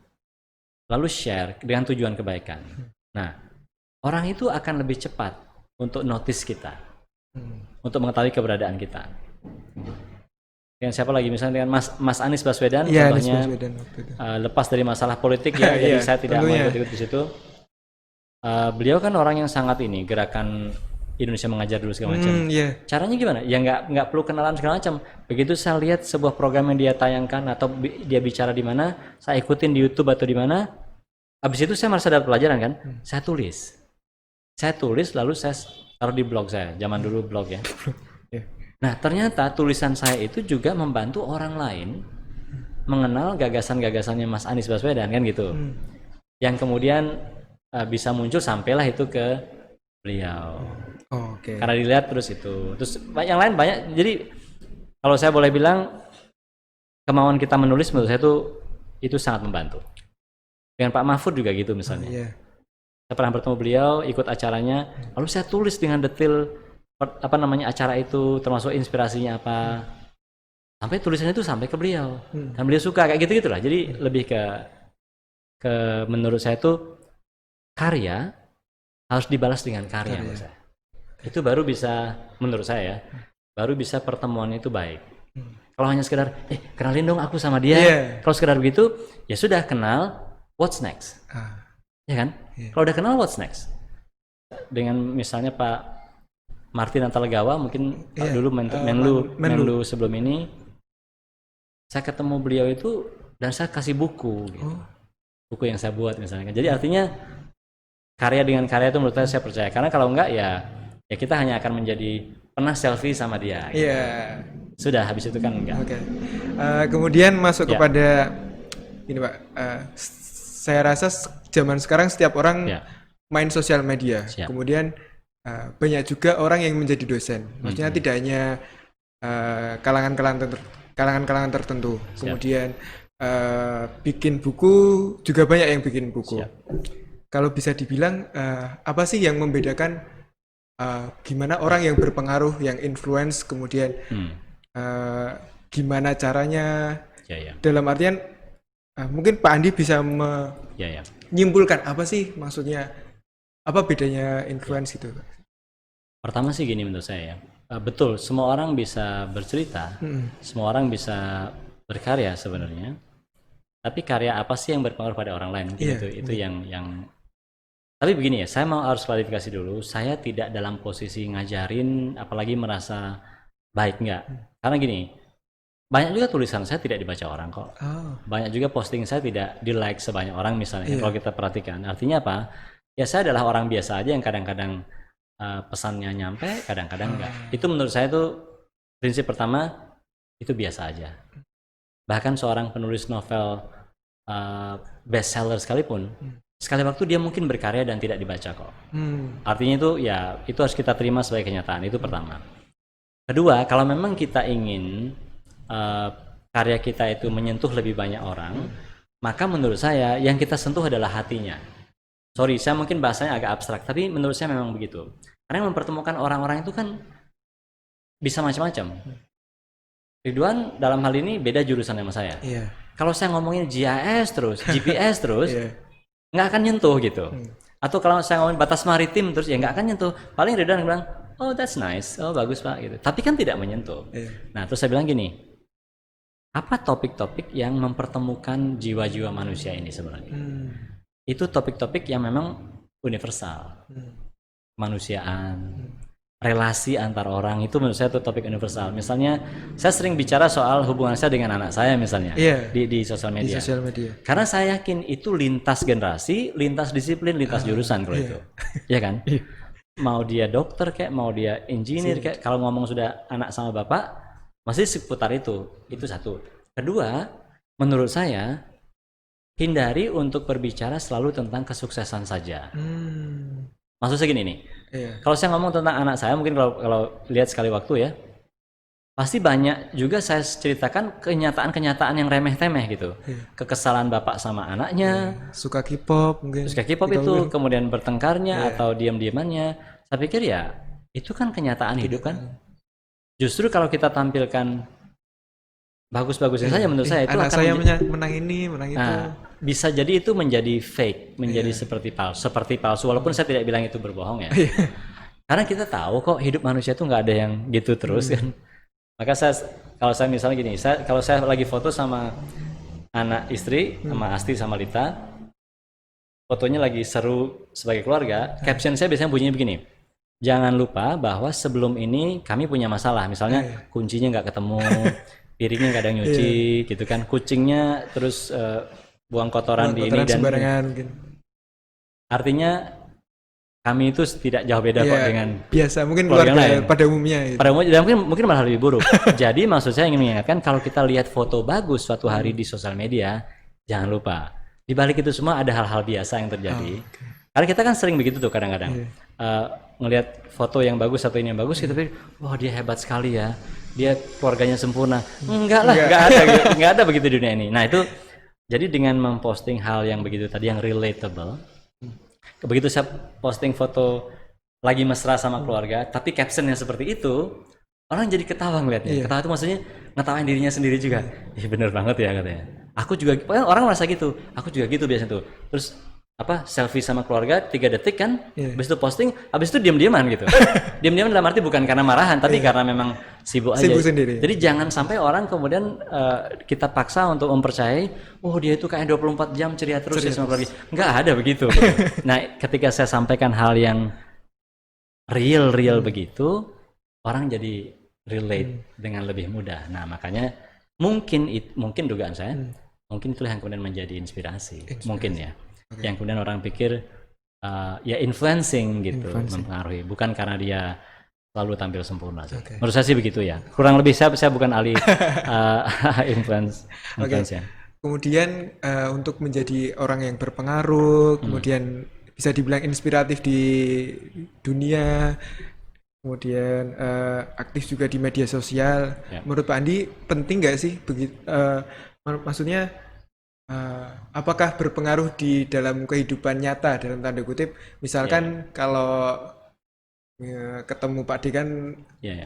lalu share dengan tujuan kebaikan. Nah, orang itu akan lebih cepat untuk notice kita, untuk mengetahui keberadaan kita. Dengan siapa lagi? Misalnya dengan Mas Anies Baswedan, contohnya lepas dari masalah politik ya, jadi saya tidak mau ikut di situ. Beliau kan orang yang sangat gerakan Indonesia Mengajar dulu segala macam. Caranya gimana? Ya nggak perlu kenalan segala macam. Begitu saya lihat sebuah program yang dia tayangkan atau dia bicara di mana, saya ikutin di YouTube atau di mana. Habis itu saya merasa dapat pelajaran kan. Saya tulis lalu saya taruh di blog saya. Zaman dulu blog ya. Nah ternyata tulisan saya itu juga membantu orang lain mengenal gagasan-gagasannya Mas Anies Baswedan kan gitu. Yang kemudian bisa muncul sampailah itu ke beliau. Karena dilihat terus yang lain banyak. Jadi kalau saya boleh bilang kemauan kita menulis menurut saya itu sangat membantu. Dengan Pak Mahfud juga gitu misalnya. Saya pernah bertemu beliau, ikut acaranya, lalu saya tulis dengan detail acara itu, termasuk inspirasinya apa. Sampai tulisannya itu sampai ke beliau. Dan beliau suka kayak gitu-gitulah. Jadi lebih ke menurut saya itu karya harus dibalas dengan karya. Itu baru bisa, menurut saya baru bisa pertemuan itu baik. Kalau hanya sekedar kenalin dong aku sama dia, kalau sekedar begitu ya sudah kenal, what's next? Ya kan? Kalau udah kenal, what's next? Dengan misalnya Pak Martin Natalegawa, mungkin dulu Menlu sebelum ini, saya ketemu beliau itu dan saya kasih buku gitu. Buku yang saya buat misalnya. Jadi artinya karya dengan karya itu menurut saya percaya, karena kalau enggak ya kita hanya akan menjadi pernah selfie sama dia gitu. Sudah habis itu kan enggak. Kemudian masuk kepada ini Pak, saya rasa zaman sekarang setiap orang main sosial media. Kemudian banyak juga orang yang menjadi dosen, maksudnya tidak hanya kalangan-kalangan tertentu. Kemudian bikin buku juga banyak yang bikin buku. Kalau bisa dibilang apa sih yang membedakan gimana orang yang berpengaruh, yang influence, kemudian gimana caranya? Dalam artian mungkin Pak Andi bisa menyimpulkan apa sih maksudnya, apa bedanya influence itu? Pertama sih gini menurut saya betul, semua orang bisa bercerita, semua orang bisa berkarya sebenarnya. Tapi karya apa sih yang berpengaruh pada orang lain? Itu yang tapi begini ya, saya harus klarifikasi dulu, saya tidak dalam posisi ngajarin apalagi merasa baik, enggak. Karena gini, banyak juga tulisan saya tidak dibaca orang kok. Banyak juga posting saya tidak di like sebanyak orang misalnya. Kalau kita perhatikan, artinya apa? Ya saya adalah orang biasa aja yang kadang-kadang pesannya nyampe, kadang-kadang enggak. Itu menurut saya itu prinsip pertama, itu biasa aja. Bahkan seorang penulis novel bestseller sekalipun, sekali waktu dia mungkin berkarya dan tidak dibaca kok. Artinya itu harus kita terima sebagai kenyataan. Itu pertama. Kedua, kalau memang kita ingin karya kita itu menyentuh lebih banyak orang, maka menurut saya yang kita sentuh adalah hatinya. Sorry, saya mungkin bahasanya agak abstrak, tapi menurut saya memang begitu. Karena yang mempertemukan orang-orang itu kan bisa macam-macam. Ridwan dalam hal ini beda jurusan sama saya. Kalau saya ngomongin GIS terus, GPS terus, nggak akan nyentuh gitu. Atau kalau saya ngomongin batas maritim terus, ya nggak akan nyentuh. Paling Ridwan bilang, oh that's nice, oh bagus Pak gitu. Tapi kan tidak menyentuh. Nah terus saya bilang gini, apa topik-topik yang mempertemukan jiwa-jiwa manusia ini sebenarnya? Itu topik-topik yang memang universal, kemanusiaan, relasi antar orang itu menurut saya itu topik universal. Misalnya saya sering bicara soal hubungan saya dengan anak saya misalnya di sosial media. Di sosial media. Karena saya yakin itu lintas generasi, lintas disiplin, lintas jurusan kalau itu. Iya kan? Mau dia dokter kayak, mau dia engineer kayak, kalau ngomong sudah anak sama bapak masih seputar itu. Itu satu. Kedua, menurut saya hindari untuk berbicara selalu tentang kesuksesan saja. Maksudnya gini nih, kalau saya ngomong tentang anak saya, mungkin kalau lihat sekali waktu ya, pasti banyak juga saya ceritakan kenyataan-kenyataan yang remeh-temeh gitu. Kekesalan bapak sama anaknya, suka K-pop mungkin. Suka K-pop itu, kemudian bertengkarnya atau diam-diamannya. Saya pikir ya, itu kan kenyataan hidup kan. Justru kalau kita tampilkan bagus-bagusnya saja menurut saya itu anak akan saya menang ini, menang itu. Bisa jadi itu menjadi fake, menjadi seperti palsu walaupun saya tidak bilang itu berbohong ya. Karena kita tahu kok hidup manusia itu nggak ada yang gitu terus kan. Maka kalau saya misalnya gini, kalau saya lagi foto sama anak istri, sama Asti sama Lita, fotonya lagi seru sebagai keluarga, caption saya biasanya bunyinya begini. Jangan lupa bahwa sebelum ini kami punya masalah, misalnya kuncinya nggak ketemu, piringnya nggak ada yang nyuci, gitu kan, kucingnya terus buang kotoran di ini dan mungkin. Artinya kami itu tidak jauh beda kok dengan biasa mungkin keluarga pada umumnya gitu. Pada umumnya dan mungkin malah lebih buruk. Jadi maksud saya ingin mengingatkan kalau kita lihat foto bagus suatu hari di sosial media, jangan lupa di balik itu semua ada hal-hal biasa yang terjadi. Karena kita kan sering begitu tuh kadang-kadang ngelihat foto yang bagus atau ini yang bagus kita pikir wah dia hebat sekali ya, dia keluarganya sempurna. Enggak lah, enggak ada begitu di dunia ini. Nah itu jadi dengan memposting hal yang begitu tadi yang relatable, begitu saya posting foto lagi mesra sama keluarga, tapi captionnya seperti itu, orang jadi ketawa ngeliatnya. Ketawa itu maksudnya ngetawain dirinya sendiri juga. Iya bener banget ya katanya. Aku juga, orang merasa gitu. Aku juga gitu biasanya tuh. Terus selfie sama keluarga 3 detik kan, habis itu posting, habis itu diam-diaman gitu. Diam-diaman dalam arti bukan karena marahan, tapi karena memang sibuk aja. Sibuk sendiri. Jadi jangan sampai orang kemudian kita paksa untuk mempercayai, oh dia itu kayak 24 jam ceria terus ya sama keluarga. Nggak ada begitu. Nah ketika saya sampaikan hal yang real begitu, orang jadi relate dengan lebih mudah. Nah makanya mungkin dugaan saya, mungkin itulah yang kemudian menjadi inspirasi. Mungkin ya. Yang kemudian orang pikir ya influencing gitu, mempengaruhi, bukan karena dia selalu tampil sempurna. Menurut saya sih begitu ya. Kurang lebih saya bukan ahli influence ya. Kemudian untuk menjadi orang yang berpengaruh, kemudian bisa dibilang inspiratif di dunia, kemudian aktif juga di media sosial. Menurut Pak Andi penting nggak sih begitu? Maksudnya apakah berpengaruh di dalam kehidupan nyata dalam tanda kutip? Misalkan kalau ketemu Pak D kan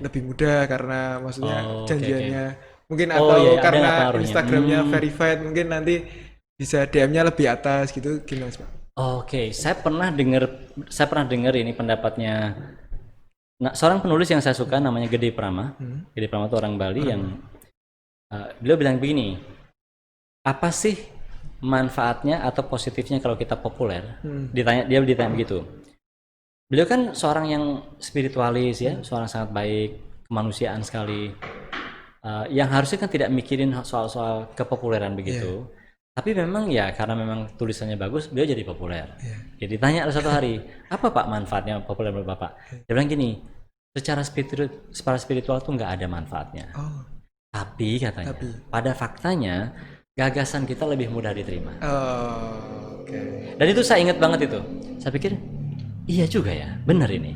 lebih mudah karena maksudnya janjiannya mungkin atau karena Instagramnya verified, mungkin nanti bisa DM-nya lebih atas gitu, gimana Pak? Saya pernah dengar ini pendapatnya seorang penulis yang saya suka namanya Gede Prama. Gede Prama itu orang Bali yang beliau bilang begini, apa sih manfaatnya atau positifnya kalau kita populer? Dia ditanya begitu. Beliau kan seorang yang spiritualis ya, seorang sangat baik, kemanusiaan sekali, yang harusnya kan tidak mikirin soal kepopuleran begitu. Tapi memang ya karena memang tulisannya bagus, beliau jadi populer. Jadi ditanya suatu hari, apa Pak manfaatnya populer menurut Bapak? Dia bilang gini, secara spiritual tuh nggak ada manfaatnya. Tapi katanya, pada faktanya gagasan kita lebih mudah diterima. Dan itu saya ingat banget itu. Saya pikir, iya juga ya, benar ini.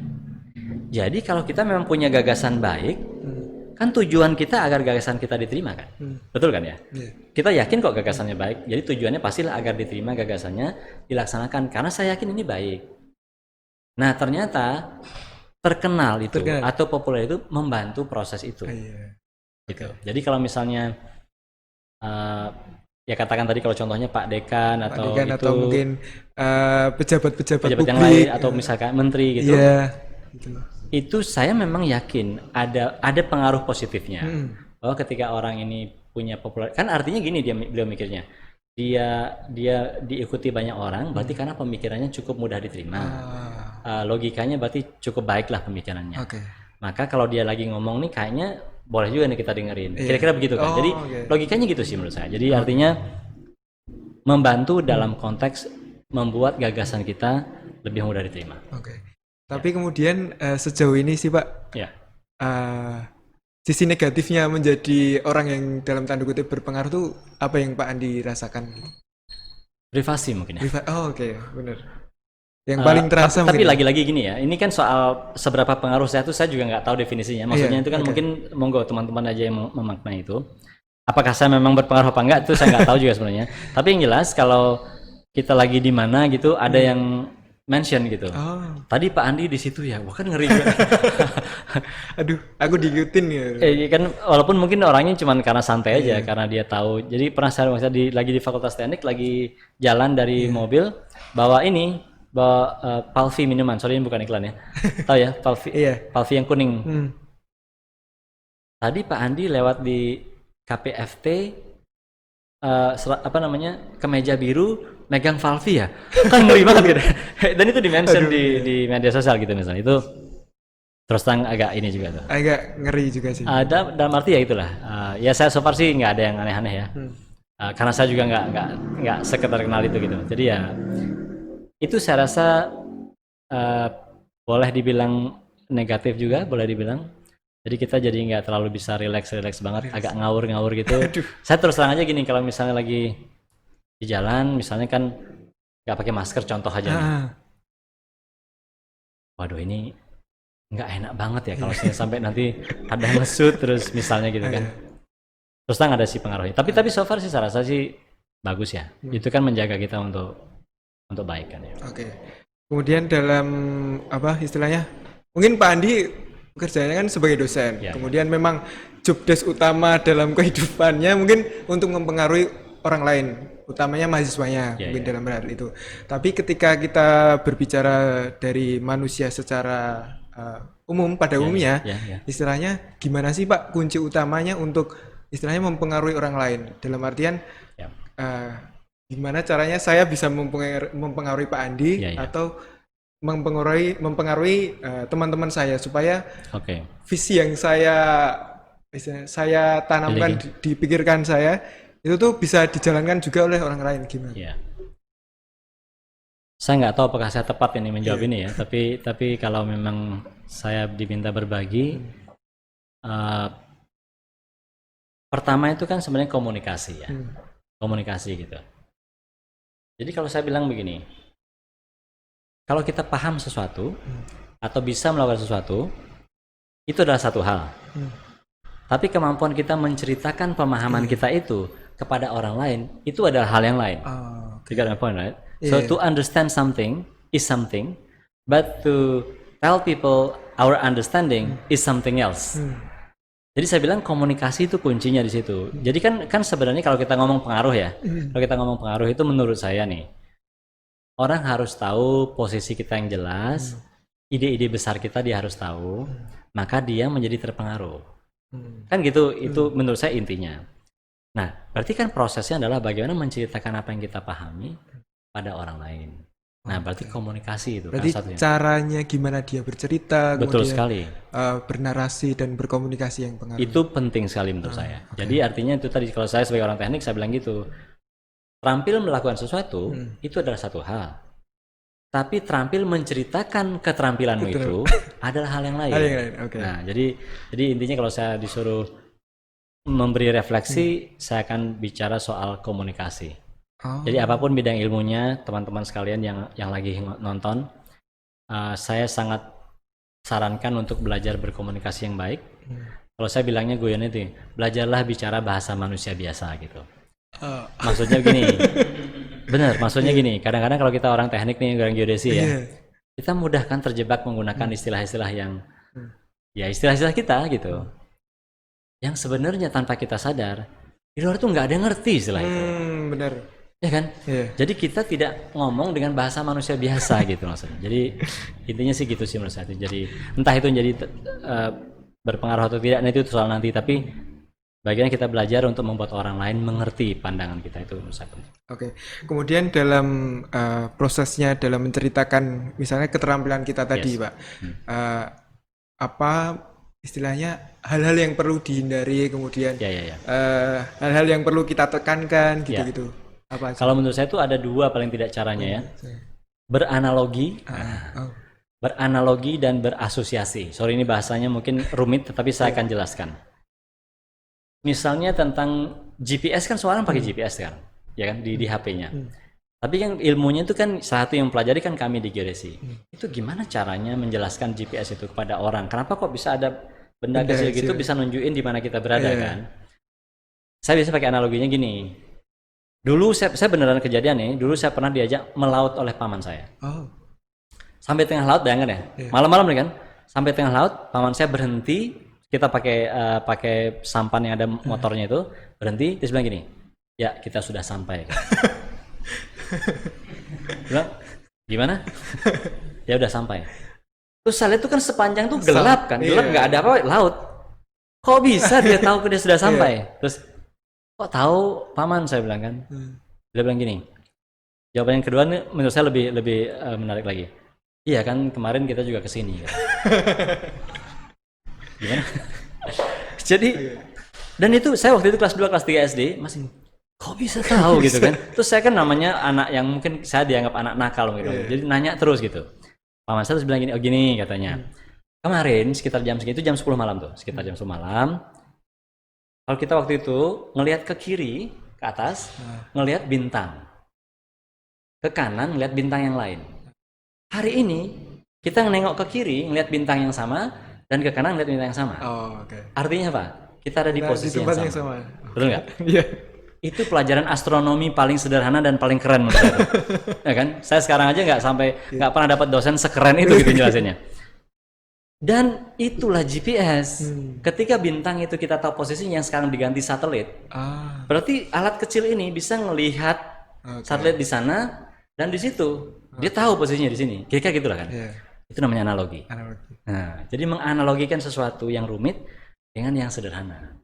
Jadi kalau kita memang punya gagasan baik, kan tujuan kita agar gagasan kita diterima kan? Betul kan ya? Kita yakin kok gagasannya baik, jadi tujuannya pastilah agar diterima gagasannya, dilaksanakan. Karena saya yakin ini baik. Nah ternyata terkenal itu atau populer itu membantu proses itu. Gitu. Jadi kalau misalnya ya katakan tadi kalau contohnya Pak Dekan atau mungkin pejabat-pejabat yang lain atau misalkan menteri gitu, gitu. Itu saya memang yakin ada pengaruh positifnya bahwa ketika orang ini punya populer, kan artinya gini beliau mikirnya, dia diikuti banyak orang berarti karena pemikirannya cukup mudah diterima. logikanya berarti cukup baik lah pemikirannya. Oke. Maka kalau dia lagi ngomong nih kayaknya boleh juga nih kita dengerin. Iya. Kira-kira begitu kan. Jadi oke. logikanya gitu sih menurut saya. Jadi artinya membantu dalam konteks membuat gagasan kita lebih mudah diterima. Oke. Tapi kemudian sejauh ini sih Pak, Ya. sisi negatifnya menjadi orang yang dalam tanda kutip berpengaruh tuh apa yang Pak Andi rasakan? Privasi mungkin ya. Oh oke, benar. Yang paling terasa tapi mungkin. lagi-lagi gini ya, ini kan soal seberapa pengaruh saya tuh saya juga nggak tahu definisinya. Maksudnya Iya, itu kan oke. mungkin monggo teman-teman aja yang memaknai itu. Apakah saya memang berpengaruh apa enggak itu saya nggak tahu juga sebenarnya. Tapi yang jelas kalau kita lagi di mana gitu ada yang mention gitu. Oh, Tadi Pak Andi di situ ya, wah kan ngeri juga. aduh, aku diikutin ya. Kan walaupun mungkin orangnya cuma karena santai aja, karena dia tahu. Jadi pernah saya misalnya lagi di Fakultas Teknik, lagi jalan dari mobil, bawa Palvi minuman. Sorry ini bukan iklan ya. Tahu ya, Palvi. Iya. Palvi yang kuning. Hmm. Tadi Pak Andi lewat di KPFT kemeja biru megang Palvi ya. Kan ngeri banget gitu. Dan itu di-mention di media sosial gitu misalnya. Itu terus terang agak ini juga tuh. Agak ngeri juga sih. Dalam arti ya itulah. Ya saya so far sih nggak ada yang aneh-aneh ya. Karena saya juga nggak sekedar kenal itu gitu. Jadi ya itu saya rasa boleh dibilang negatif juga, boleh dibilang. Jadi kita jadi nggak terlalu bisa relax banget, agak ngawur gitu. Saya terus terang aja gini, kalau misalnya lagi di jalan, misalnya kan nggak pakai masker, contoh aja nih. Waduh ini nggak enak banget ya kalau saya sampai nanti ada ngesut terus misalnya gitu kan. Terus terang ada sih pengaruhnya. Tapi so far sih saya rasa sih bagus ya. Itu kan menjaga kita untuk baik kan ya. Oke. Kemudian dalam apa istilahnya? Mungkin Pak Andi kerjanya kan sebagai dosen. Ya, Kemudian memang job desk utama dalam kehidupannya mungkin untuk mempengaruhi orang lain, utamanya mahasiswanya mungkin dalam hal itu. Tapi ketika kita berbicara dari manusia secara umum pada umumnya, istilahnya gimana sih Pak kunci utamanya untuk istilahnya mempengaruhi orang lain? Dalam artian gimana caranya saya bisa mempengaruhi Pak Andi atau mempengaruhi teman-teman saya supaya visi yang saya tanamkan di pikiran saya itu tuh bisa dijalankan juga oleh orang lain gimana? Saya nggak tahu apakah saya tepat ini menjawab ini ya, tapi kalau memang saya diminta berbagi, pertama itu kan sebenarnya komunikasi ya, komunikasi gitu. Jadi kalau saya bilang begini, kalau kita paham sesuatu atau bisa melakukan sesuatu, itu adalah satu hal. Tapi kemampuan kita menceritakan pemahaman kita itu kepada orang lain, itu adalah hal yang lain. You got my point, right? So to understand something is something, but to tell people our understanding is something else. Jadi saya bilang komunikasi itu kuncinya di situ. Jadi kan sebenarnya kalau kita ngomong pengaruh ya, kalau kita ngomong pengaruh itu menurut saya nih, orang harus tahu posisi kita yang jelas, ide-ide besar kita dia harus tahu, maka dia menjadi terpengaruh. Kan gitu, itu menurut saya intinya. Nah, berarti kan prosesnya adalah bagaimana menceritakan apa yang kita pahami pada orang lain. Nah, berarti komunikasi itu berarti kan satunya. Caranya gimana dia bercerita, Betul sekali. Bernarasi dan berkomunikasi yang pengaruh. Itu penting sekali menurut saya. Jadi artinya itu tadi kalau saya sebagai orang teknik saya bilang gitu. Terampil melakukan sesuatu itu adalah satu hal. Tapi terampil menceritakan keterampilanmu itu adalah hal yang lain. Nah, jadi intinya kalau saya disuruh memberi refleksi, saya akan bicara soal komunikasi. Jadi apapun bidang ilmunya, teman-teman sekalian yang lagi nonton, saya sangat sarankan untuk belajar berkomunikasi yang baik. Kalau saya bilangnya guyon itu, belajarlah bicara bahasa manusia biasa gitu. Maksudnya gini, benar, maksudnya gini, kadang-kadang kalau kita orang teknik nih, orang geodesi ya, kita mudah kan terjebak menggunakan istilah-istilah yang, ya istilah-istilah kita gitu, yang sebenarnya tanpa kita sadar, di luar tuh nggak ada yang ngerti istilah itu. Benar. Ya kan? Jadi kita tidak ngomong dengan bahasa manusia biasa gitu maksudnya. Jadi intinya sih gitu sih menurut saya. Jadi entah itu jadi berpengaruh atau tidak, nah itu soal nanti, tapi Bagian kita belajar untuk membuat orang lain mengerti pandangan kita, itu menurut saya penting. Oke. Kemudian dalam prosesnya dalam menceritakan misalnya keterampilan kita tadi, Yes. Pak, apa istilahnya hal-hal yang perlu dihindari, kemudian Ya, ya, ya. hal-hal yang perlu kita tekankan Ya. gitu-gitu. Apa aja? Kalau menurut saya itu ada dua paling tidak caranya ya. Beranalogi, Oh, beranalogi dan berasosiasi. Sorry ini bahasanya mungkin rumit, tetapi saya akan jelaskan. Misalnya tentang GPS, kan seorang pakai GPS kan, ya kan, di HP-nya. Tapi kan ilmunya itu kan salah satu yang pelajari kan kami di geodesi. Itu gimana caranya menjelaskan GPS itu kepada orang? Kenapa kok bisa ada benda kecil gitu bisa nunjukin di mana kita berada kan? Saya biasa pakai analoginya gini. Dulu saya beneran kejadian nih. Dulu saya pernah diajak melaut oleh paman saya. oh, Sampai tengah laut, bayangkan ya. Malam-malam nih kan. Sampai tengah laut, paman saya berhenti. Kita pakai sampan yang ada motornya itu, berhenti, terus bilang gini, ya kita sudah sampai. Bilang, gimana? Ya udah sampai. Terus saya lihat itu kan sepanjang tuh gelap kan, gelap nggak ada apa, laut. Kok bisa dia tahu dia sudah sampai? Terus kok tahu paman, saya bilang kan. Dia bilang gini. Jawaban yang kedua nih menurut saya lebih menarik lagi. Iya kan kemarin kita juga kesini kan. Gimana? Jadi dan itu saya waktu itu kelas 2 kelas 3 SD masih kok bisa tahu gitu kan. Terus saya kan namanya anak yang mungkin saya dianggap anak nakal gitu. Jadi nanya terus gitu. Paman saya terus bilang gini, oh gini katanya. Kemarin sekitar jam segitu, jam 10 malam tuh, sekitar jam 10 malam. Kalau kita waktu itu ngelihat ke kiri, ke atas, ngelihat bintang. Ke kanan ngelihat bintang yang lain. Hari ini kita nengok ke kiri ngelihat bintang yang sama dan ke kanan ngelihat bintang yang sama. oh, oke. Artinya apa? Kita ada di posisi tempat yang yang sama. Betul nggak? Iya. Itu pelajaran astronomi paling sederhana dan paling keren menurut saya. Ya kan? Saya sekarang aja nggak pernah dapat dosen sekeren itu gitu jelasinnya. Dan itulah GPS. Ketika bintang itu kita tahu posisinya yang sekarang diganti satelit. Berarti alat kecil ini bisa melihat satelit di sana dan di situ. Dia tahu posisinya di sini. Kira-kira gitulah kan? Itu namanya analogi. Nah, jadi menganalogikan sesuatu yang rumit dengan yang sederhana.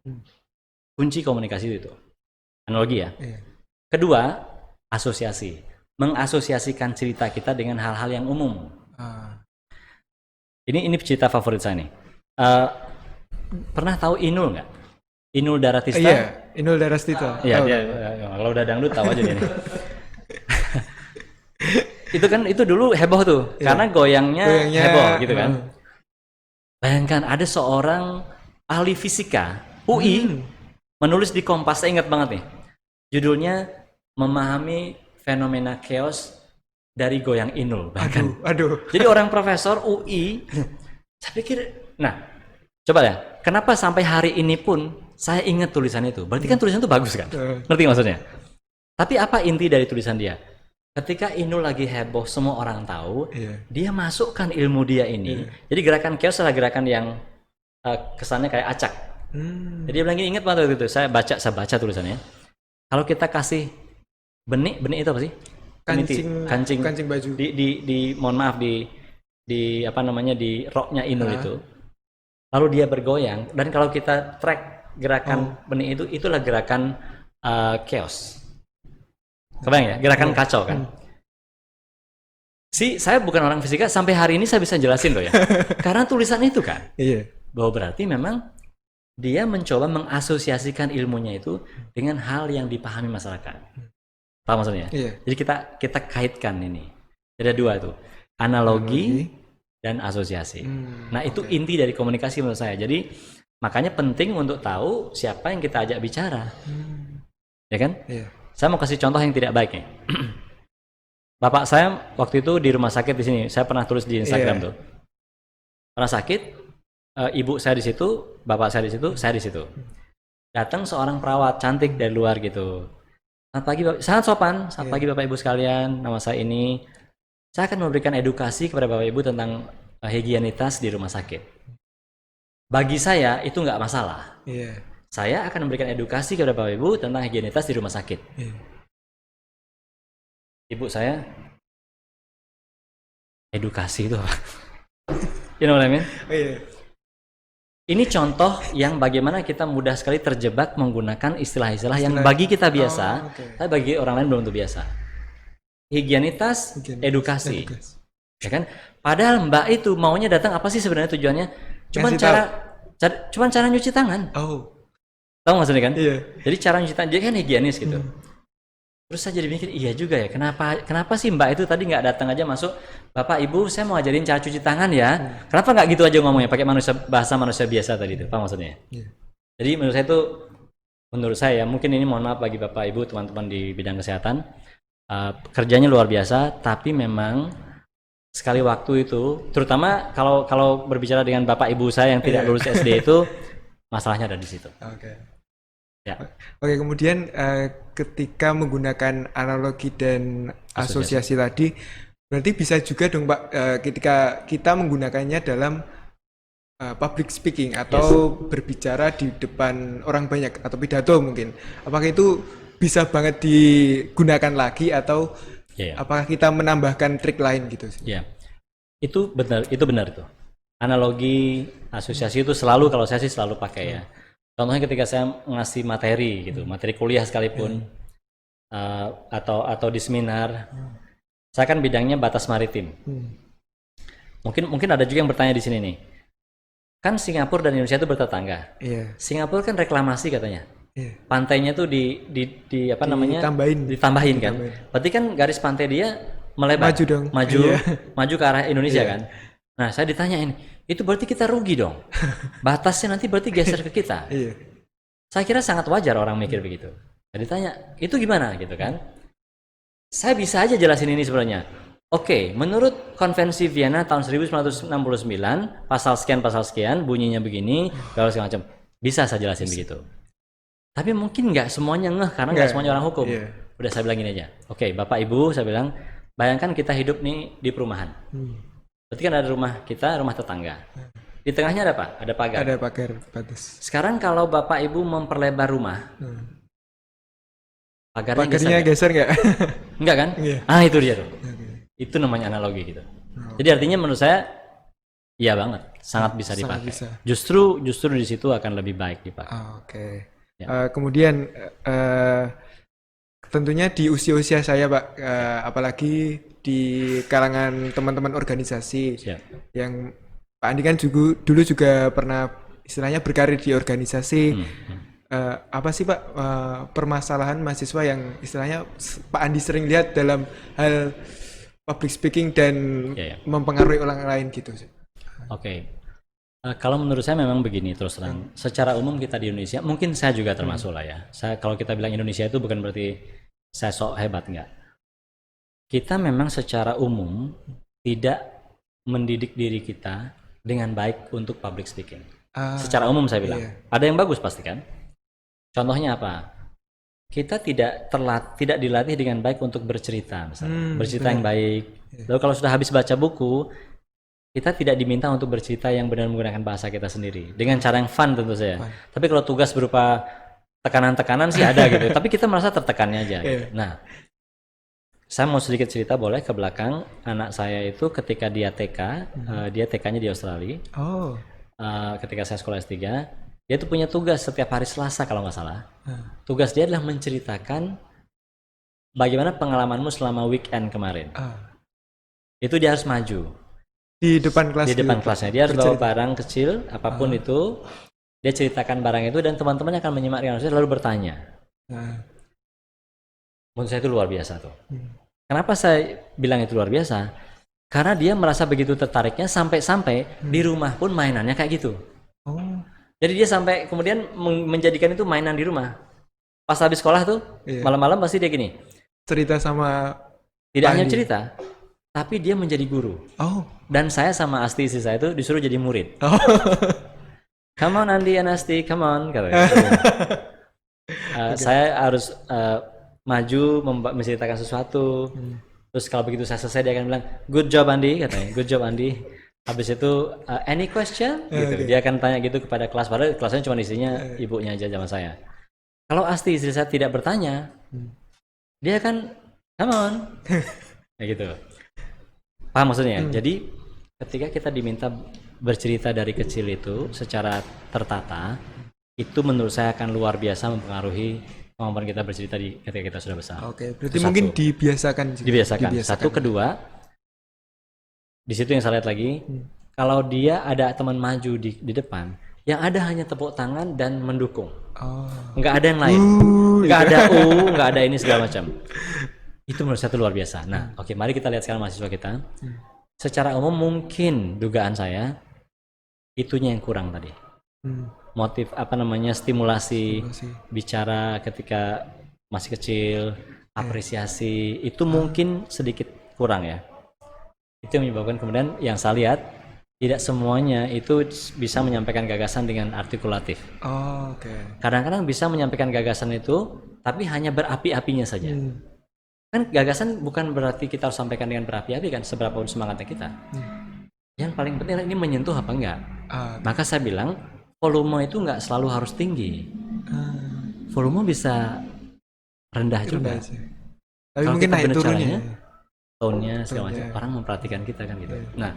Kunci komunikasi itu. Analogi ya. Kedua, asosiasi. Mengasosiasikan cerita kita dengan hal-hal yang umum. Ini cerita favorit saya nih. Pernah tahu Inul nggak? Inul Daratista? Iya, Inul Daratista. Iya, dia kalau udah dangdut tahu aja dia nih. Itu dulu heboh tuh, karena goyangnya heboh gitu kan. Bayangkan ada seorang ahli fisika UI menulis di Kompas, saya ingat banget nih. Judulnya memahami fenomena chaos dari goyang Inul. Bayangkan. Aduh. Jadi orang profesor UI, saya pikir, nah coba ya, kenapa sampai hari ini pun saya ingat tulisan itu? Berarti kan tulisan itu bagus kan? Ngerti maksudnya? Tapi apa inti dari tulisan dia? Ketika Inul lagi heboh, semua orang tahu, dia masukkan ilmu dia ini. Jadi gerakan chaos adalah gerakan yang kesannya kayak acak. Jadi dia bilang gini, ingat banget waktu itu, saya baca tulisannya. Kalau kita kasih benik itu apa sih? Kancing baju. Di mohon maaf di apa namanya di roknya Inul itu. Lalu dia bergoyang dan kalau kita track gerakan benik itu, itulah gerakan chaos. Kebayang ya, gerakan kacau kan. Saya bukan orang fisika, sampai hari ini saya bisa jelasin loh ya. Karena tulisan itu kan. Bahwa berarti memang dia mencoba mengasosiasikan ilmunya itu dengan hal yang dipahami masyarakat. Paham maksudnya? Jadi kita kaitkan ini. Ada dua tuh, analogi dan asosiasi. Nah itu inti dari komunikasi menurut saya. Jadi makanya penting untuk tahu siapa yang kita ajak bicara, ya kan? Saya mau kasih contoh yang tidak baik nih. Bapak saya waktu itu di rumah sakit di sini. Saya pernah tulis di Instagram tuh. Pernah sakit, ibu saya di situ, bapak saya di situ, saya di situ. Datang seorang perawat cantik dari luar gitu. Selamat pagi, sangat sopan. Selamat pagi Bapak Ibu sekalian, nama saya ini. Saya akan memberikan edukasi kepada Bapak Ibu tentang higienitas di rumah sakit. Bagi saya itu nggak masalah. Saya akan memberikan edukasi kepada Bapak Ibu tentang higienitas di rumah sakit. Ibu saya, edukasi itu apa? You know what I mean? Ini contoh yang bagaimana kita mudah sekali terjebak menggunakan istilah-istilah yang bagi kita biasa, tapi bagi orang lain belum tentu biasa. Higienitas, edukasi. Ya kan? Padahal Mbak itu maunya datang apa sih sebenarnya tujuannya? Cuman cara nyuci tangan. Tahu maksudnya kan? Iya. Jadi cara nyuci tangan, dia kan higienis gitu. Terus saya jadi mikir, iya juga ya, kenapa sih Mbak itu tadi nggak datang aja masuk, Bapak Ibu saya mau ajarin cara cuci tangan ya. Kenapa nggak gitu aja ngomongnya, pakai bahasa manusia biasa tadi itu, apa maksudnya? Jadi menurut saya mungkin ini mohon maaf bagi Bapak Ibu teman-teman di bidang kesehatan, kerjanya luar biasa, tapi memang sekali waktu itu, terutama kalau berbicara dengan Bapak Ibu saya yang tidak lulus SD itu, masalahnya ada di situ. Ya. Oke, kemudian ketika menggunakan analogi dan asosiasi tadi, berarti bisa juga dong Pak, ketika kita menggunakannya dalam public speaking atau berbicara di depan orang banyak atau pidato mungkin, apakah itu bisa banget digunakan lagi atau apakah kita menambahkan trik lain gitu sih? Ya, itu benar itu. Analogi, asosiasi itu selalu, kalau saya sih selalu pakai ya. Contohnya ketika saya ngasih materi gitu, materi kuliah sekalipun, atau di seminar, saya kan bidangnya batas maritim. Mungkin ada juga yang bertanya di sini nih, kan Singapura dan Indonesia itu bertetangga. Singapura kan reklamasi katanya, pantainya tuh ditambahin kan. Berarti kan garis pantai dia melebar, maju ke arah Indonesia kan. Nah saya ditanyain, itu berarti kita rugi dong. Batasnya nanti berarti geser ke kita. Saya kira sangat wajar orang mikir begitu. Saya ditanya, itu gimana gitu kan? Saya bisa aja jelasin ini sebenarnya. Oke, menurut Konvensi Vienna tahun 1969, pasal sekian, bunyinya begini, kalau segala macam. Bisa saya jelasin begitu. Tapi mungkin nggak semuanya ngeh, karena nggak semuanya orang hukum. Udah saya bilang gini aja. Oke, Bapak Ibu, saya bilang, bayangkan kita hidup nih di perumahan. Berarti kan ada rumah kita, rumah tetangga. Di tengahnya ada apa? Ada pagar. Ada pagar batas. Sekarang kalau Bapak Ibu memperlebar rumah, pagarnya geser nggak? Enggak kan? Itu dia tuh. Itu namanya analogi gitu. Jadi artinya menurut saya, iya banget, sangat bisa dipakai. Justru di situ akan lebih baik dipakai. Kemudian tentunya di usia-usia saya Pak, apalagi di kalangan teman-teman organisasi yang Pak Andi kan dulu juga pernah istilahnya berkarir di organisasi. Apa sih Pak permasalahan mahasiswa yang istilahnya Pak Andi sering lihat dalam hal public speaking dan mempengaruhi orang lain gitu? Kalau menurut saya memang begini, terus terang. Secara umum kita di Indonesia, mungkin saya juga termasuk lah ya. Kalau kita bilang Indonesia itu bukan berarti saya sok hebat, enggak. Kita memang secara umum tidak mendidik diri kita dengan baik untuk public speaking. Secara umum saya bilang. Ada yang bagus pasti kan. Contohnya apa? Kita tidak dilatih dengan baik untuk bercerita, misalnya. Bercerita yang baik. Lalu kalau sudah habis baca buku, kita tidak diminta untuk bercerita yang benar menggunakan bahasa kita sendiri. Dengan cara yang fun tentu saja. Tapi kalau tugas berupa tekanan-tekanan sih ada gitu. Tapi kita merasa tertekannya aja. Gitu. Nah, saya mau sedikit cerita boleh ke belakang. Anak saya itu ketika dia TK, dia TK-nya di Australia. Ketika saya sekolah S3, dia tuh punya tugas setiap hari Selasa kalau nggak salah. Tugas dia adalah menceritakan bagaimana pengalamanmu selama weekend kemarin. Itu dia harus maju. Di depan kelas. Di depan kelasnya. Dia harus bawa barang kecil, apapun itu. Dia ceritakan barang itu dan teman-temannya akan menyimak dengan lalu bertanya. Menurut saya itu luar biasa tuh. Kenapa saya bilang itu luar biasa? Karena dia merasa begitu tertariknya sampai-sampai di rumah pun mainannya kayak gitu. Jadi dia sampai kemudian menjadikan itu mainan di rumah. Pas habis sekolah tuh, malam-malam pasti dia gini. Cerita sama tidak hanya cerita, tapi dia menjadi guru. Dan saya sama Asti istri saya itu disuruh jadi murid. Come on Andi and Asti, come on katanya. Saya harus maju menceritakan sesuatu. Terus kalau begitu saya selesai dia akan bilang good job Andi katanya. Good job Andi. Habis itu any question gitu. Dia akan tanya gitu kepada kelas, padahal kelasnya cuma isinya ibunya aja zaman saya. Kalau Asti istri saya tidak bertanya, dia akan come on. Kayak gitu. Paham maksudnya? Jadi ketika kita diminta bercerita dari kecil itu secara tertata, itu menurut saya akan luar biasa mempengaruhi kemampuan kita bercerita ketika kita sudah besar. Oke, berarti mungkin dibiasakan juga. Dibiasakan. Satu, kedua, di situ yang saya lihat lagi, kalau dia ada teman maju di depan, yang ada hanya tepuk tangan dan mendukung. Nggak ada yang lain. Nggak ada nggak ada ini segala macam. Itu menurut saya itu luar biasa. Nah, oke, mari kita lihat sekarang mahasiswa kita. Secara umum mungkin dugaan saya itunya yang kurang tadi. Motif stimulasi bicara ketika masih kecil, apresiasi itu mungkin sedikit kurang ya. Itu yang menyebabkan kemudian yang saya lihat tidak semuanya itu bisa menyampaikan gagasan dengan artikulatif. Kadang-kadang bisa menyampaikan gagasan itu tapi hanya berapi-apinya saja. Kan gagasan bukan berarti kita harus sampaikan dengan berapi-api kan, seberapa semangatnya kita. Yang paling penting ini menyentuh apa enggak. Maka saya bilang volume itu enggak selalu harus tinggi. Volume bisa rendah juga. Tapi kalau mungkin naik turunnya, tone-nya segala macam, orang memperhatikan kita kan gitu. Nah,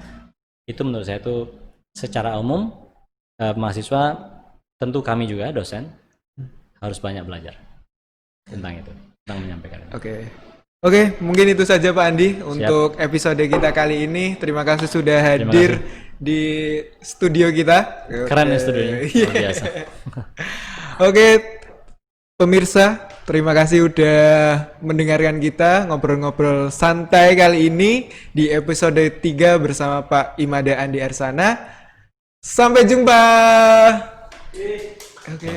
itu menurut saya itu secara umum mahasiswa, tentu kami juga dosen harus banyak belajar tentang itu, tentang menyampaikan itu. Oke, mungkin itu saja Pak Andi untuk episode kita kali ini. Terima kasih sudah hadir di studio kita. Keren ya studionya, luar biasa. Oke, pemirsa, terima kasih udah mendengarkan kita ngobrol-ngobrol santai kali ini di episode 3 bersama Pak Imada Andi Arsana. Sampai jumpa. Oke.